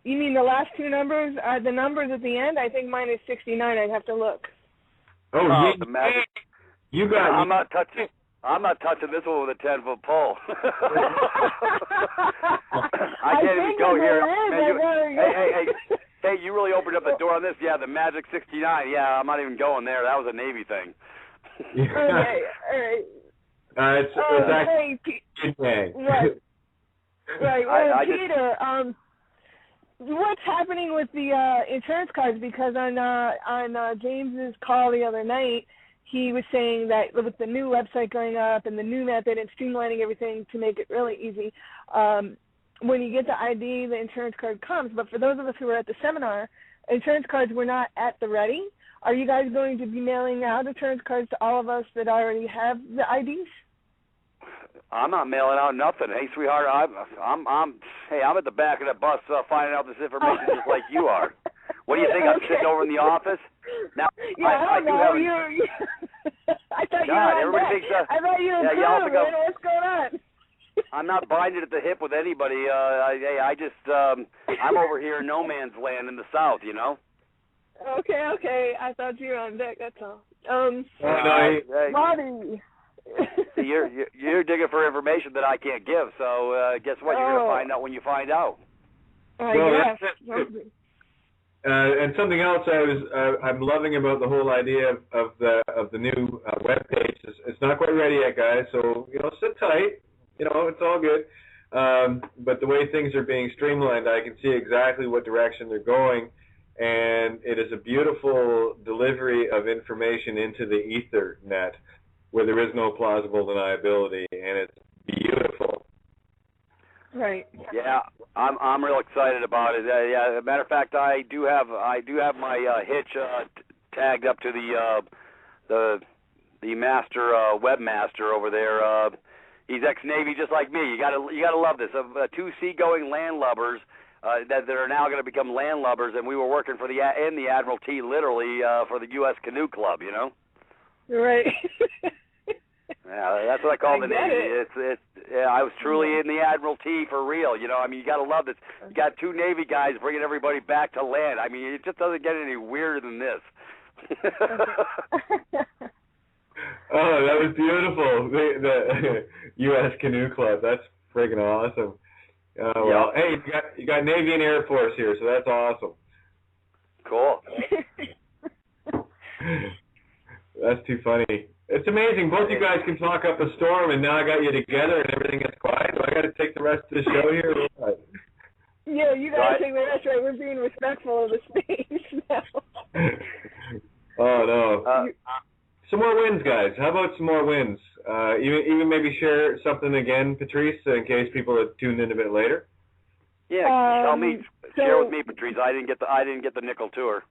Speaker 2: You mean the last two numbers? The numbers at the end? I think mine is 69. I'd have to look.
Speaker 1: Oh,
Speaker 4: the magic.
Speaker 1: You got.
Speaker 4: I'm not touching this one with a 10-foot pole. I can't even go here. Hey, you really opened up the door on this. Yeah, the Magic 69. Yeah, I'm not even going there. That was a Navy thing.
Speaker 2: Okay, all right.
Speaker 1: It's actually
Speaker 2: right. Right. Well, Peter, what's happening with the insurance cards? Because on James's call the other night, he was saying that with the new website going up and the new method and streamlining everything to make it really easy, when you get the ID, the insurance card comes. But for those of us who were at the seminar, insurance cards were not at the ready. Are you guys going to be mailing out insurance cards to all of us that already have the IDs?
Speaker 4: I'm not mailing out nothing. Hey, sweetheart, I'm at the back of the bus finding out this information just like you are. What do you think? I'm sitting over in the office? Now,
Speaker 2: yeah, I thought you were
Speaker 4: everybody thinks
Speaker 2: I thought you were man. What's going on?
Speaker 4: I'm not binded at the hip with anybody. I'm over here in no man's land in the South, you know?
Speaker 2: Okay. I thought you were on deck, that's all.
Speaker 4: Bobby. See, you're digging for information that I can't give, so guess what? You're going to find out when you find out.
Speaker 2: Yes.
Speaker 1: And something else I'm loving about the whole idea of the new web page is it's not quite ready yet, guys. So sit tight. It's all good. But the way things are being streamlined, I can see exactly what direction they're going, and it is a beautiful delivery of information into the Ethernet, where there is no plausible deniability, and it's beautiful.
Speaker 2: Right.
Speaker 4: Yeah, I'm real excited about it. Yeah, as a matter of fact, I do have my hitch tagged up to the master webmaster over there. He's ex-Navy, just like me. You gotta love this. 2 seagoing landlubbers that are now going to become landlubbers, and we were working in the Admiralty, literally for the U.S. Canoe Club.
Speaker 2: Right.
Speaker 4: Yeah, that's what I call the Navy. I was truly in the Admiralty for real. You got to love this. You got 2 Navy guys bringing everybody back to land. I mean, it just doesn't get any weirder than this.
Speaker 1: Oh, that was beautiful. The U.S. Canoe Club. That's friggin' awesome. Well, hey, you got Navy and Air Force here, so that's awesome.
Speaker 4: Cool.
Speaker 1: That's too funny. It's amazing. Both you guys can talk up a storm, and now I got you together, and everything gets quiet. Do I got to take the rest of the show here?
Speaker 2: Yeah, you got to take the rest. Right, we're being respectful of the space now.
Speaker 1: Oh no. Some more wins, guys. How about some more wins? Even maybe share something again, Patrice, in case people have tuned in a bit later.
Speaker 4: Yeah, tell me. Share with me, Patrice. I didn't get the nickel tour.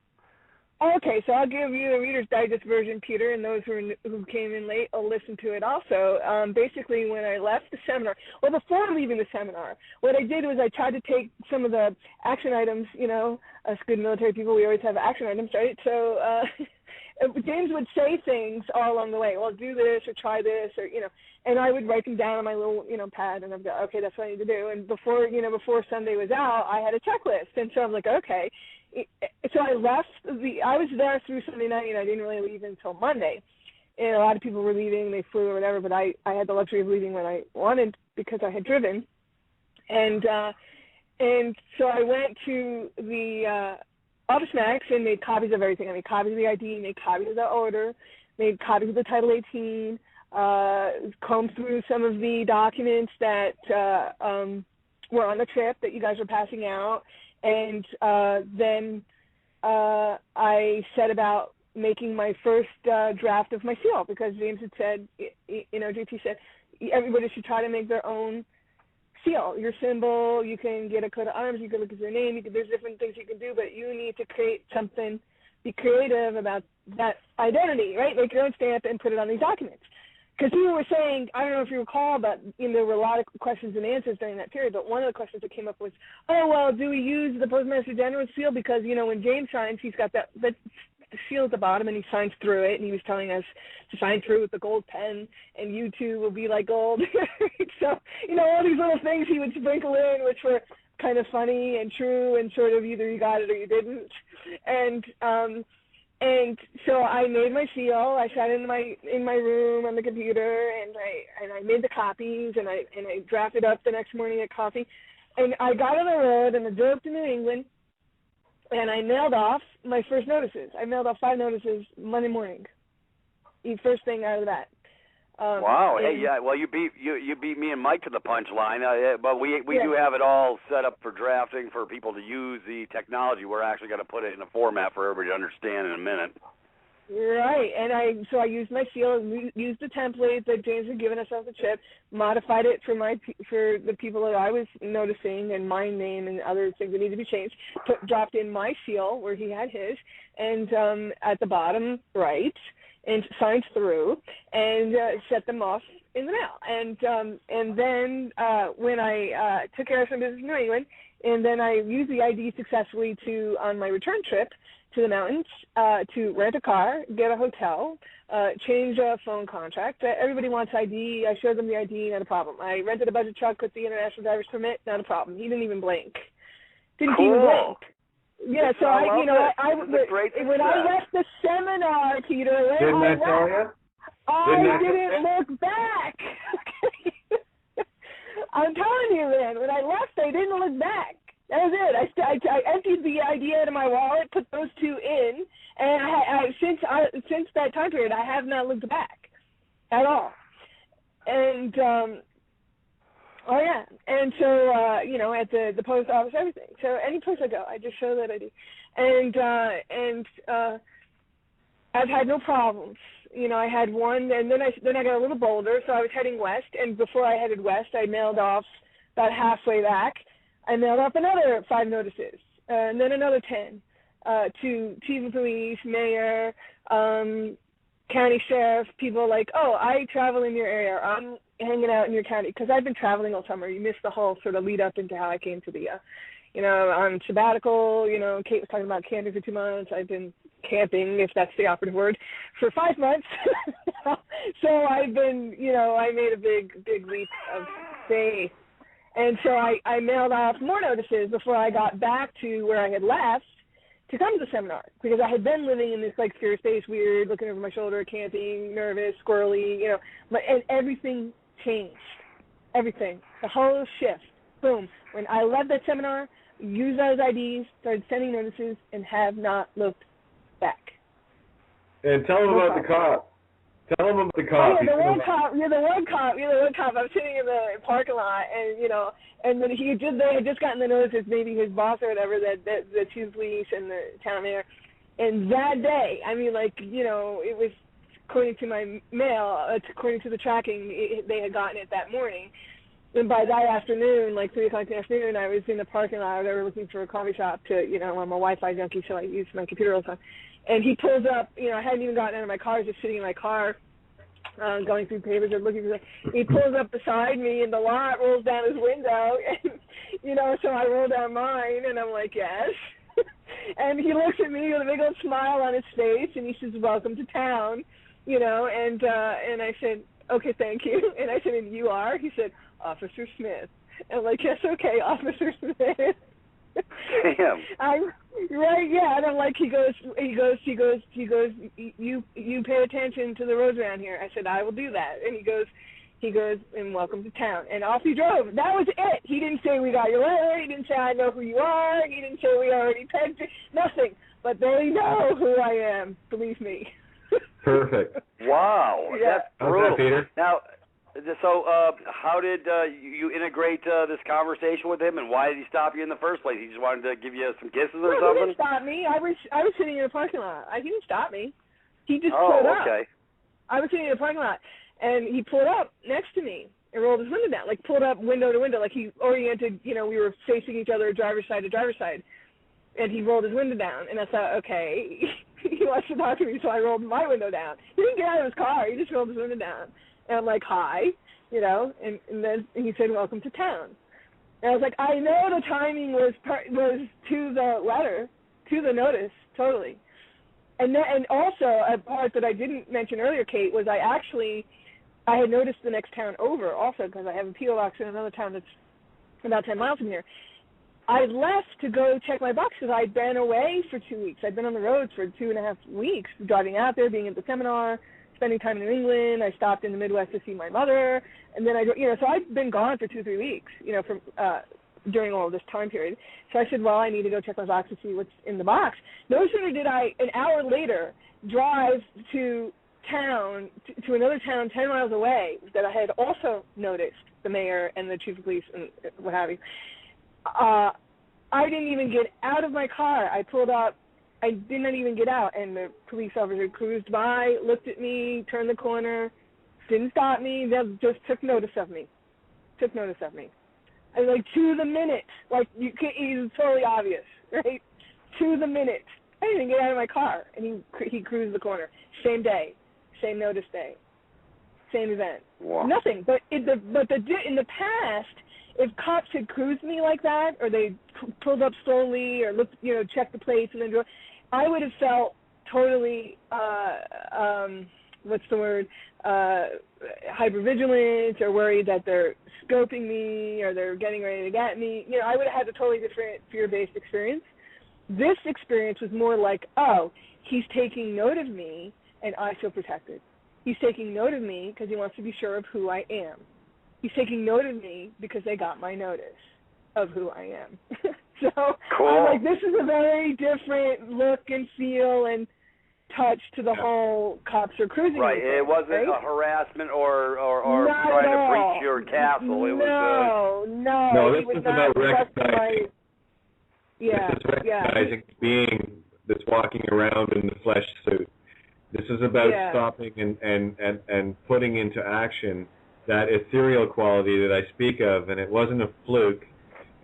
Speaker 2: Okay, so I'll give you the Reader's Digest version, Peter, and those who came in late will listen to it also. Basically, when I left the seminar, before leaving the seminar, what I did was I tried to take some of the action items, us good military people, we always have action items, right? So James would say things all along the way, well, do this or try this or, and I would write them down on my little, pad, and I'd go, okay, that's what I need to do. And before Sunday was out, I had a checklist. And so I'm like, okay. So I was there through Sunday night, and I didn't really leave until Monday. And a lot of people were leaving, they flew or whatever, but I had the luxury of leaving when I wanted because I had driven. And so I went to the Office Max and made copies of everything. I made copies of the ID, made copies of the order, made copies of the Title 18, combed through some of the documents that were on the trip that you guys were passing out. And then I set about making my first draft of my seal because James had said, JT said, everybody should try to make their own seal, your symbol. You can get a coat of arms, you can look at your name, there's different things you can do, but you need to create something, be creative about that identity, right? Make your own stamp and put it on these documents. Because people were saying, I don't know if you recall, but there were a lot of questions and answers during that period, but one of the questions that came up was, do we use the Postmaster General's seal? Because, when James signs, he's got that the seal at the bottom, and he signs through it, and he was telling us to sign through with the gold pen, and you too will be like gold. So, all these little things he would sprinkle in, which were kind of funny and true, and sort of either you got it or you didn't. And so I made my seal. I sat in my room on the computer, and I made the copies, and I drafted up the next morning at coffee. And I got on the road, and I drove to New England, and I mailed off my first notices. I mailed off 5 notices Monday morning. The first thing out of that.
Speaker 4: Wow. Hey, yeah. Well, you beat me and Mike to the punchline. But we do have it all set up for drafting for people to use the technology. We're actually going to put it in a format for everybody to understand in a minute.
Speaker 2: Right, and I used my seal, used the template that James had given us off the chip, modified it for the people that I was noticing, and my name and other things that needed to be changed. Dropped in my seal where he had his, and at the bottom right, and signed through, and set them off in the mail. And then when I took care of some business in New England, and then I used the ID successfully on my return trip to the mountains, to rent a car, get a hotel, change a phone contract. Everybody wants ID. I showed them the ID, not a problem. I rented a budget truck with the international driver's permit, not a problem. He didn't even blink. Didn't even blink. Yeah, so when I left the seminar, Peter, I didn't look back. I'm telling you, man, when I left, I didn't look back. That was it. I emptied the ID out of my wallet, put those 2 in, and since that time period, I have not looked back at all. And and so at the post office, everything. So any place I go, I just show that ID, and I've had no problems. I had one, and then I got a little bolder, so I was heading west, and before I headed west, I mailed off about halfway back. I mailed off another 5 notices, and then another 10 to chief of police, mayor, county sheriff, people like, oh, I travel in your area, or I'm hanging out in your county, because I've been traveling all summer. You missed the whole sort of lead up into how I came to the, on sabbatical. Kate was talking about camping for 2 months. I've been camping, if that's the operative word, for 5 months. So I've been, I made a big leap of faith. And so I mailed off more notices before I got back to where I had left to come to the seminar, because I had been living in this fear space, weird, looking over my shoulder, camping, nervous, squirrely, and everything changed. Everything. The whole shift. Boom. When I left that seminar, used those IDs, started sending notices, and have not looked back.
Speaker 1: And tell them about the cop. Tell them about the cop.
Speaker 2: Oh, yeah, the one cop. I was sitting in the parking lot, and then they had just gotten the notices, maybe his boss or whatever, that the chief of police and the town mayor. And that day, it was, according to my mail, according to the tracking, they had gotten it that morning. And by that afternoon, 3 o'clock in the afternoon, I was in the parking lot or whatever, looking for a coffee shop to, I'm a Wi-Fi junkie, so I use my computer all the time. And he pulls up, I hadn't even gotten out of my car, I was just sitting in my car, going through papers and looking for he pulls up beside me, and the lot rolls down his window, and, so I roll down mine, and I'm like, yes. And he looks at me with a big old smile on his face, and he says, welcome to town, and I said, okay, thank you. And I said, and you are? He said, Officer Smith. And I'm like, yes, okay, Officer Smith.
Speaker 4: Damn.
Speaker 2: Right, yeah. And I'm like, he goes, you pay attention to the roads around here. I said, I will do that. And he goes, and welcome to town. And off he drove. That was it. He didn't say we got your letter. He didn't say I know who you are. He didn't say we already pegged it. Nothing. But they know who I am. Believe me.
Speaker 1: Perfect.
Speaker 4: Wow.
Speaker 2: Yeah.
Speaker 4: That's brutal.
Speaker 1: Okay, Peter.
Speaker 4: Now, so how did you integrate this conversation with him, and why did he stop you in the first place? He just wanted to give you some kisses or something?
Speaker 2: He didn't stop me. I was sitting in a parking lot. He didn't stop me. He just pulled up.
Speaker 4: Okay.
Speaker 2: I was sitting in a parking lot, and he pulled up next to me and rolled his window down, pulled up window to window, he oriented, we were facing each other driver's side to driver's side, and he rolled his window down, and I thought, okay, he wants to talk to me, so I rolled my window down. He didn't get out of his car. He just rolled his window down. And I'm like, hi, and then he said, welcome to town. And I was like, I know the timing was to the letter, to the notice, totally. And also a part that I didn't mention earlier, Kate, was I had noticed the next town over also, because I have a P.O. box in another town that's about 10 miles from here. I left to go check my box because I'd been away for 2 weeks. I'd been on the road for 2.5 weeks, driving out there, being at the seminar, spending time in New England. I stopped in the Midwest to see my mother, and then so I'd been gone for 2-3 weeks, from during all of this time period. So I said, well, I need to go check my box to see what's in the box. No sooner did I, an hour later, drive to town, to another town 10 miles away that I had also noticed the mayor and the chief of police and what have you. I didn't even get out of my car. I pulled up. I did not even get out, and the police officer cruised by, looked at me, turned the corner, didn't stop me, just took notice of me. I was like, to the minute. Like, it's totally obvious, right? To the minute. I didn't even get out of my car, and he cruised the corner. Same day, same notice day, same event.
Speaker 4: Wow.
Speaker 2: Nothing. But in the past, if cops had cruised me like that, or they pulled up slowly, or looked, checked the plates, and then drove, I would have felt totally, hypervigilant, or worried that they're scoping me, or they're getting ready to get me. I would have had a totally different fear-based experience. This experience was more like, oh, he's taking note of me, and I feel protected. He's taking note of me because he wants to be sure of who I am. He's taking note of me because they got my notice of who I am. So
Speaker 4: cool.
Speaker 2: I'm like, this is a very different look and feel and touch to the whole cops are cruising.
Speaker 4: Right. It wasn't
Speaker 2: right?
Speaker 4: a harassment or
Speaker 2: not
Speaker 4: trying to breach your castle. It was
Speaker 1: No, this is about recognizing.
Speaker 2: Yeah.
Speaker 1: This is recognizing being that's walking around in the flesh suit. This is about stopping and putting into action that ethereal quality that I speak of, and it wasn't a fluke,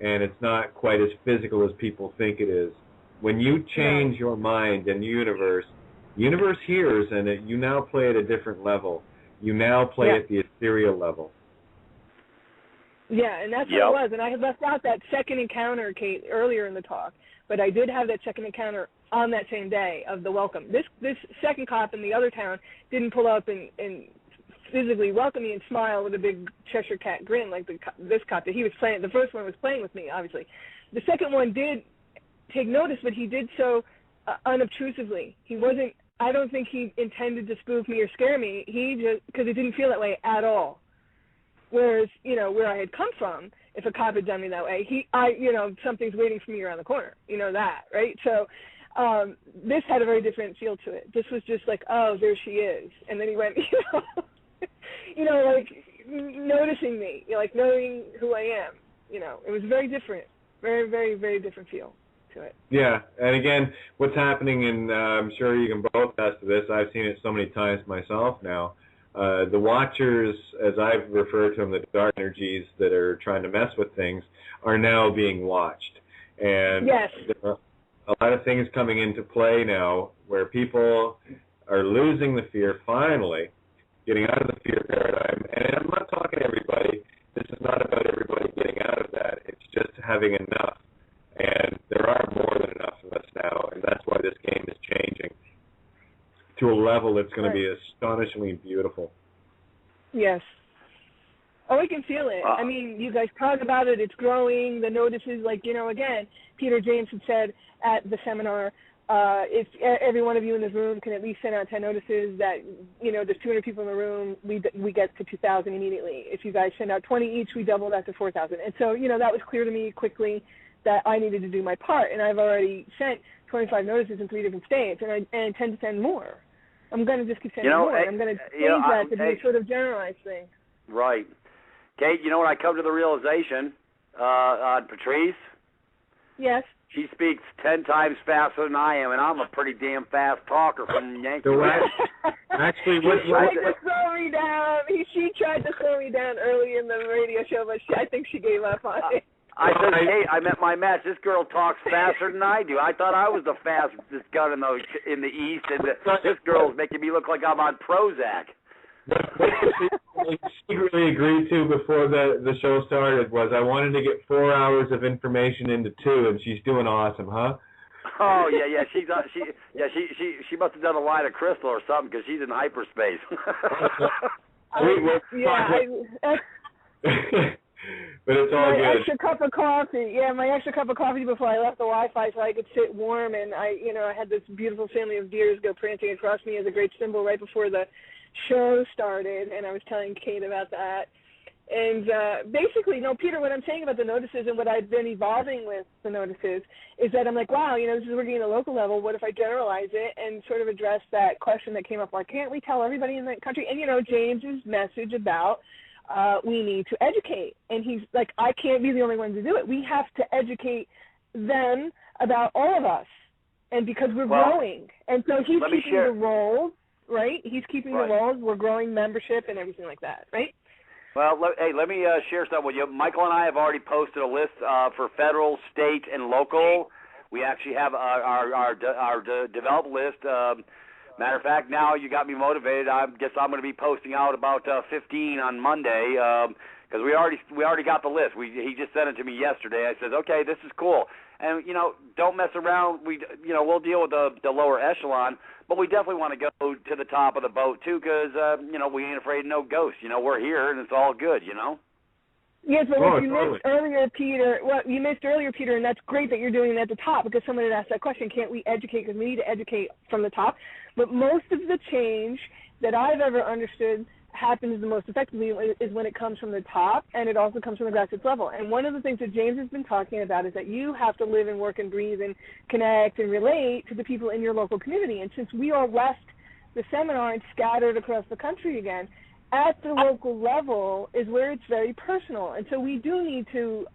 Speaker 1: and it's not quite as physical as people think it is. When you change your mind and universe hears, and you now play at a different level. You now play at the ethereal level.
Speaker 2: Yeah, and that's what it was. And I had left out that second encounter, Kate, earlier in the talk, but I did have that second encounter on that same day of the welcome. This second cop in the other town didn't pull up and physically welcome me and smile with a big Cheshire Cat grin like this cop that he was playing. The first one was playing with me, obviously. The second one did take notice, but he did so unobtrusively. He wasn't. I don't think he intended to spook me or scare me. He just, because it didn't feel that way at all. Whereas, where I had come from, if a cop had done me that way, something's waiting for me around the corner. That, right? So this had a very different feel to it. This was just like, oh, there she is. And then he went, like noticing me, like knowing who I am. It was very different. Very, very, very different feel to it.
Speaker 1: Yeah, and again, what's happening, and I'm sure you can both attest to this, I've seen it so many times myself now, the watchers, as I've referred to them, the dark energies that are trying to mess with things, are now being watched. And there are a lot of things coming into play now where people are losing the fear, finally, getting out of the fear paradigm. And I'm not talking to everybody. This is not about everybody getting out of that. It's just having enough. And there are more than enough of us now, and that's why this game is changing to a level that's going to be astonishingly beautiful.
Speaker 2: Yes. Oh, I can feel it. I mean, you guys talk about it. It's growing. The notices, again, Peter James had said at the seminar, if every one of you in this room can at least send out 10 notices that, there's 200 people in the room, we get to 2,000 immediately. If you guys send out 20 each, we double that to 4,000. And so, that was clear to me quickly that I needed to do my part. And I've already sent 25 notices in 3 different states, and I intend to send more. I'm going to just keep sending more. I'm going to change that to be a sort of generalized thing.
Speaker 4: Right. Kate, when I come to the realization on Patrice?
Speaker 2: Yes.
Speaker 4: She speaks 10 times faster than I am, and I'm a pretty damn fast talker from Yankee.
Speaker 1: Actually,
Speaker 2: she tried to slow me down. She tried to slow me down early in the radio show, but I think she gave up on it.
Speaker 4: I said, hey, I met my match. This girl talks faster than I do. I thought I was the fastest gun in the East, and this girl's making me look like I'm on Prozac.
Speaker 1: What she secretly agreed to before the show started was I wanted to get 4 hours of information into 2, and she's doing awesome, huh?
Speaker 4: Oh yeah. She must have done a line of crystal or something because she's in hyperspace.
Speaker 1: But it's all
Speaker 2: my
Speaker 1: good.
Speaker 2: extra cup of coffee. Yeah, my extra cup of coffee before I left the Wi-Fi so I could sit warm, and I had this beautiful family of deers go prancing across me as a great symbol right before the show started, and I was telling Kate about that. And basically, no, Peter, what I'm saying about the notices and what I've been evolving with the notices is that I'm like, wow, this is working at a local level. What if I generalize it and sort of address that question that came up? Why can't we tell everybody in the country? And, James's message about we need to educate. And he's like, I can't be the only one to do it. We have to educate them about all of us. And because we're growing. And so he's keeping the roles, right? He's keeping the roles. We're growing membership and everything like that, right?
Speaker 4: Well, let me share something with you. Michael and I have already posted a list for federal, state, and local. We actually have our developed list. Matter of fact, now you got me motivated. I guess I'm going to be posting out about 15 on Monday because we already got the list. He just sent it to me yesterday. I said, okay, this is cool. And don't mess around. We'll deal with the lower echelon, but we definitely want to go to the top of the boat too, because we ain't afraid of no ghosts. We're here and it's all good.
Speaker 2: Yes, but what you missed earlier, Peter, and that's great that you're doing it at the top because someone had asked that question, can't we educate? Because we need to educate from the top. But most of the change that I've ever understood happens the most effectively is when it comes from the top, and it also comes from the grassroots level. And one of the things that James has been talking about is that you have to live and work and breathe and connect and relate to the people in your local community. And since we all left the seminar and scattered across the country again, at the local level is where it's very personal. And so we do need to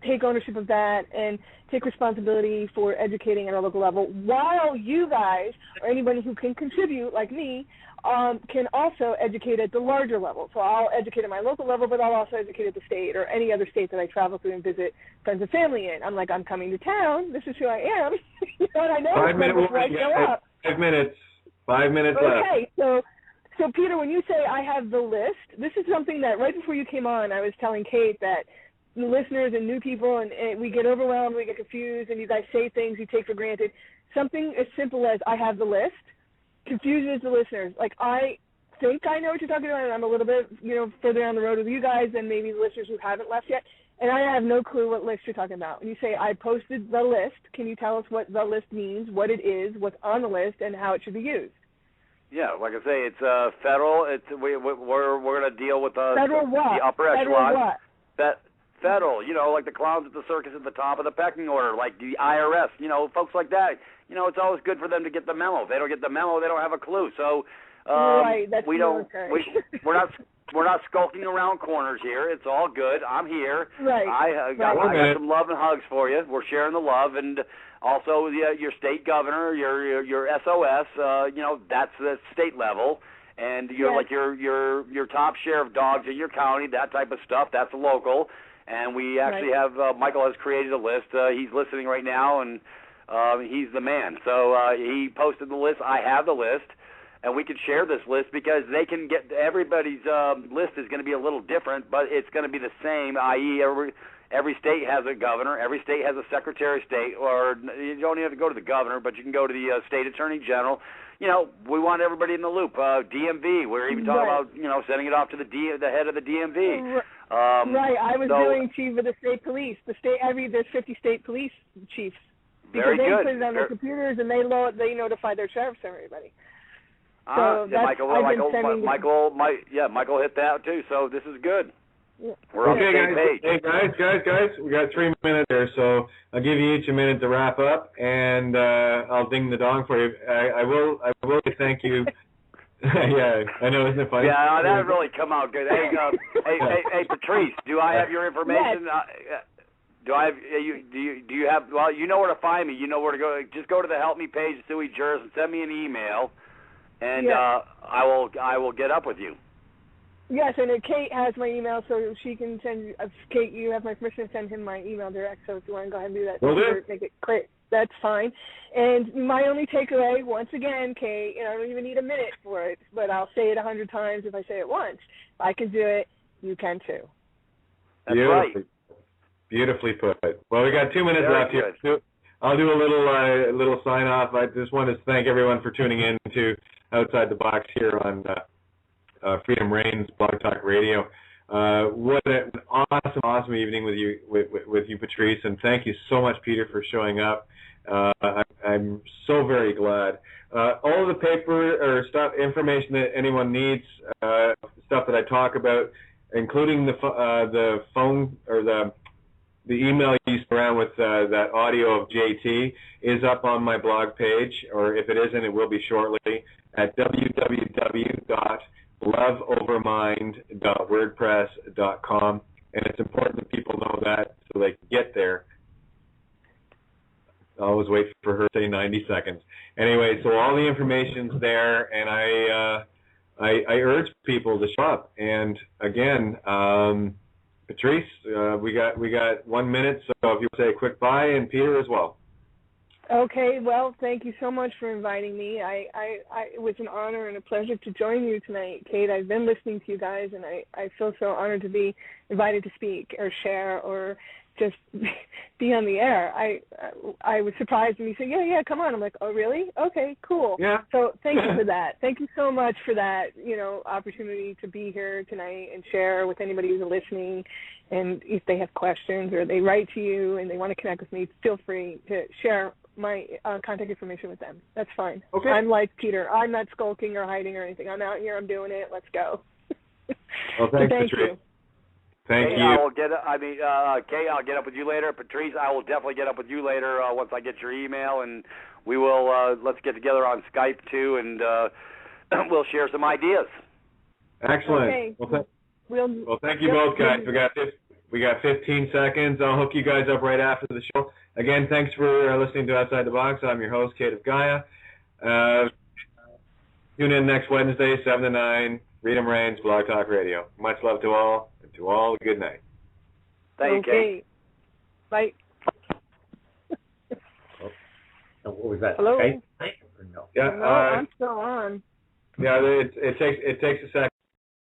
Speaker 2: take ownership of that and take responsibility for educating at our local level, while you guys, or anybody who can contribute, like me, can also educate at the larger level. So I'll educate at my local level, but I'll also educate at the state or any other state that I travel through and visit friends and family in. I'm like, I'm coming to town. This is who I am. And I know
Speaker 1: 5 minutes. 5 minutes left.
Speaker 2: Okay, so Peter, when you say I have the list, this is something that right before you came on, I was telling Kate that the listeners and new people, and we get overwhelmed, we get confused, and you guys say things you take for granted. Something as simple as I have the list confuses the listeners. Like, I think I know what you're talking about, and I'm a little bit, further down the road with you guys than maybe the listeners who haven't left yet, and I have no clue what list you're talking about. When you say I posted the list, can you tell us what the list means, what it is, what's on the list, and how it should be used?
Speaker 4: Yeah, like I say, it's federal. We're going to deal with the upper echelon. Federal, like the clowns at the circus at the top of the pecking order, like the IRS, folks like that. It's always good for them to get the memo. If they don't get the memo, they don't have a clue. So
Speaker 2: right, that's
Speaker 4: we're not skulking around corners here. It's all good. I'm here.
Speaker 2: Right.
Speaker 4: I got some love and hugs for you. We're sharing the love, and also your state governor, your SOS. That's the state level, and like your top share of dogs in your county, that type of stuff. That's local. And we actually have Michael has created a list. He's listening right now, and he's the man. So he posted the list. I have the list, and we can share this list because they can get everybody's list is going to be a little different, but it's going to be the same. I.e., every state has a governor, every state has a secretary of state, or you don't even have to go to the governor, but you can go to the state attorney general. We want everybody in the loop. DMV, we're even talking about, sending it off to the head of the DMV.
Speaker 2: Right, I was doing chief of the state police. There's 50 state police chiefs. Because they put it on their computers and they notify their sheriffs and everybody. So Michael
Speaker 4: hit that too. So this is good.
Speaker 2: Yeah.
Speaker 4: We're on the same page.
Speaker 1: Hey guys, we got 3 minutes there, so I'll give you each a minute to wrap up, and I'll ding the dong for you. I will thank you. Yeah, I know, isn't it funny?
Speaker 4: Yeah, that would really come out good. Hey, Patrice, do I have your information?
Speaker 2: Yes.
Speaker 4: Do you have? Well, you know where to find me. You know where to go. Just go to the Help Me page, Sui Juris, and send me an email, and I will get up with you.
Speaker 2: Yes, and Kate has my email, so she can send. Kate, you have my permission to send him my email direct. So if you want to go ahead and do that, make it quick. That's fine. And my only takeaway, once again, Kate, I don't even need a minute for it, but I'll say it 100 times if I say it once. If I can do it, you can too.
Speaker 4: That's right.
Speaker 1: Beautifully put. Well, we got 2 minutes left here. I'll do a little sign off. I just want to thank everyone for tuning in to Outside the Box here on Freedom Reigns Blog Talk Radio. What an awesome evening with you, Patrice, and thank you so much, Peter, for showing up. I'm so very glad. All the paper or information that anyone needs, stuff that I talk about, including the phone or the email you sent around with that audio of JT, is up on my blog page, or if it isn't, it will be shortly, at www.loveovermind.wordpress.com. And it's important that people know that so they can get there. I always wait for her to say 90 seconds. Anyway, so all the information's there, and I urge people to show up. And again, Patrice, we got 1 minute, so if you say a quick bye, and Peter as well.
Speaker 2: Okay, well, thank you so much for inviting me. It was an honor and a pleasure to join you tonight, Kate. I've been listening to you guys, and I feel so honored to be invited to speak or share or just be on the air. I was surprised when you said, yeah, come on. I'm like, oh, really? Okay, cool.
Speaker 1: Yeah.
Speaker 2: So thank you for that. Thank you so much for that, opportunity to be here tonight and share with anybody who's listening. And if they have questions or they write to you and they want to connect with me, feel free to share my contact information with them. That's fine.
Speaker 1: Okay.
Speaker 2: I'm like Peter. I'm not skulking or hiding or anything. I'm out here. I'm doing it. Let's go.
Speaker 1: Well, thanks,
Speaker 2: Thank
Speaker 1: Patrice.
Speaker 2: you.
Speaker 1: Thank
Speaker 4: Kate,
Speaker 1: you.
Speaker 4: Kate, I'll get up with you later. Patrice, I will definitely get up with you later once I get your email, and we will let's get together on Skype too, and we'll share some ideas.
Speaker 1: Excellent.
Speaker 2: Okay.
Speaker 1: Well, thank you both, guys. We got 15 seconds. I'll hook you guys up right after the show. Again, thanks for listening to Outside the Box. I'm your host, Kate of Gaia. Tune in next Wednesday, 7 to 9, Freedom Reigns, Blog Talk Radio. Much love to all, and to all, good night.
Speaker 4: Thank you, Kate.
Speaker 2: Bye.
Speaker 3: What was that?
Speaker 2: Hello?
Speaker 3: Skype? No.
Speaker 1: Yeah,
Speaker 2: No, I'm still on.
Speaker 1: Yeah, it takes a second.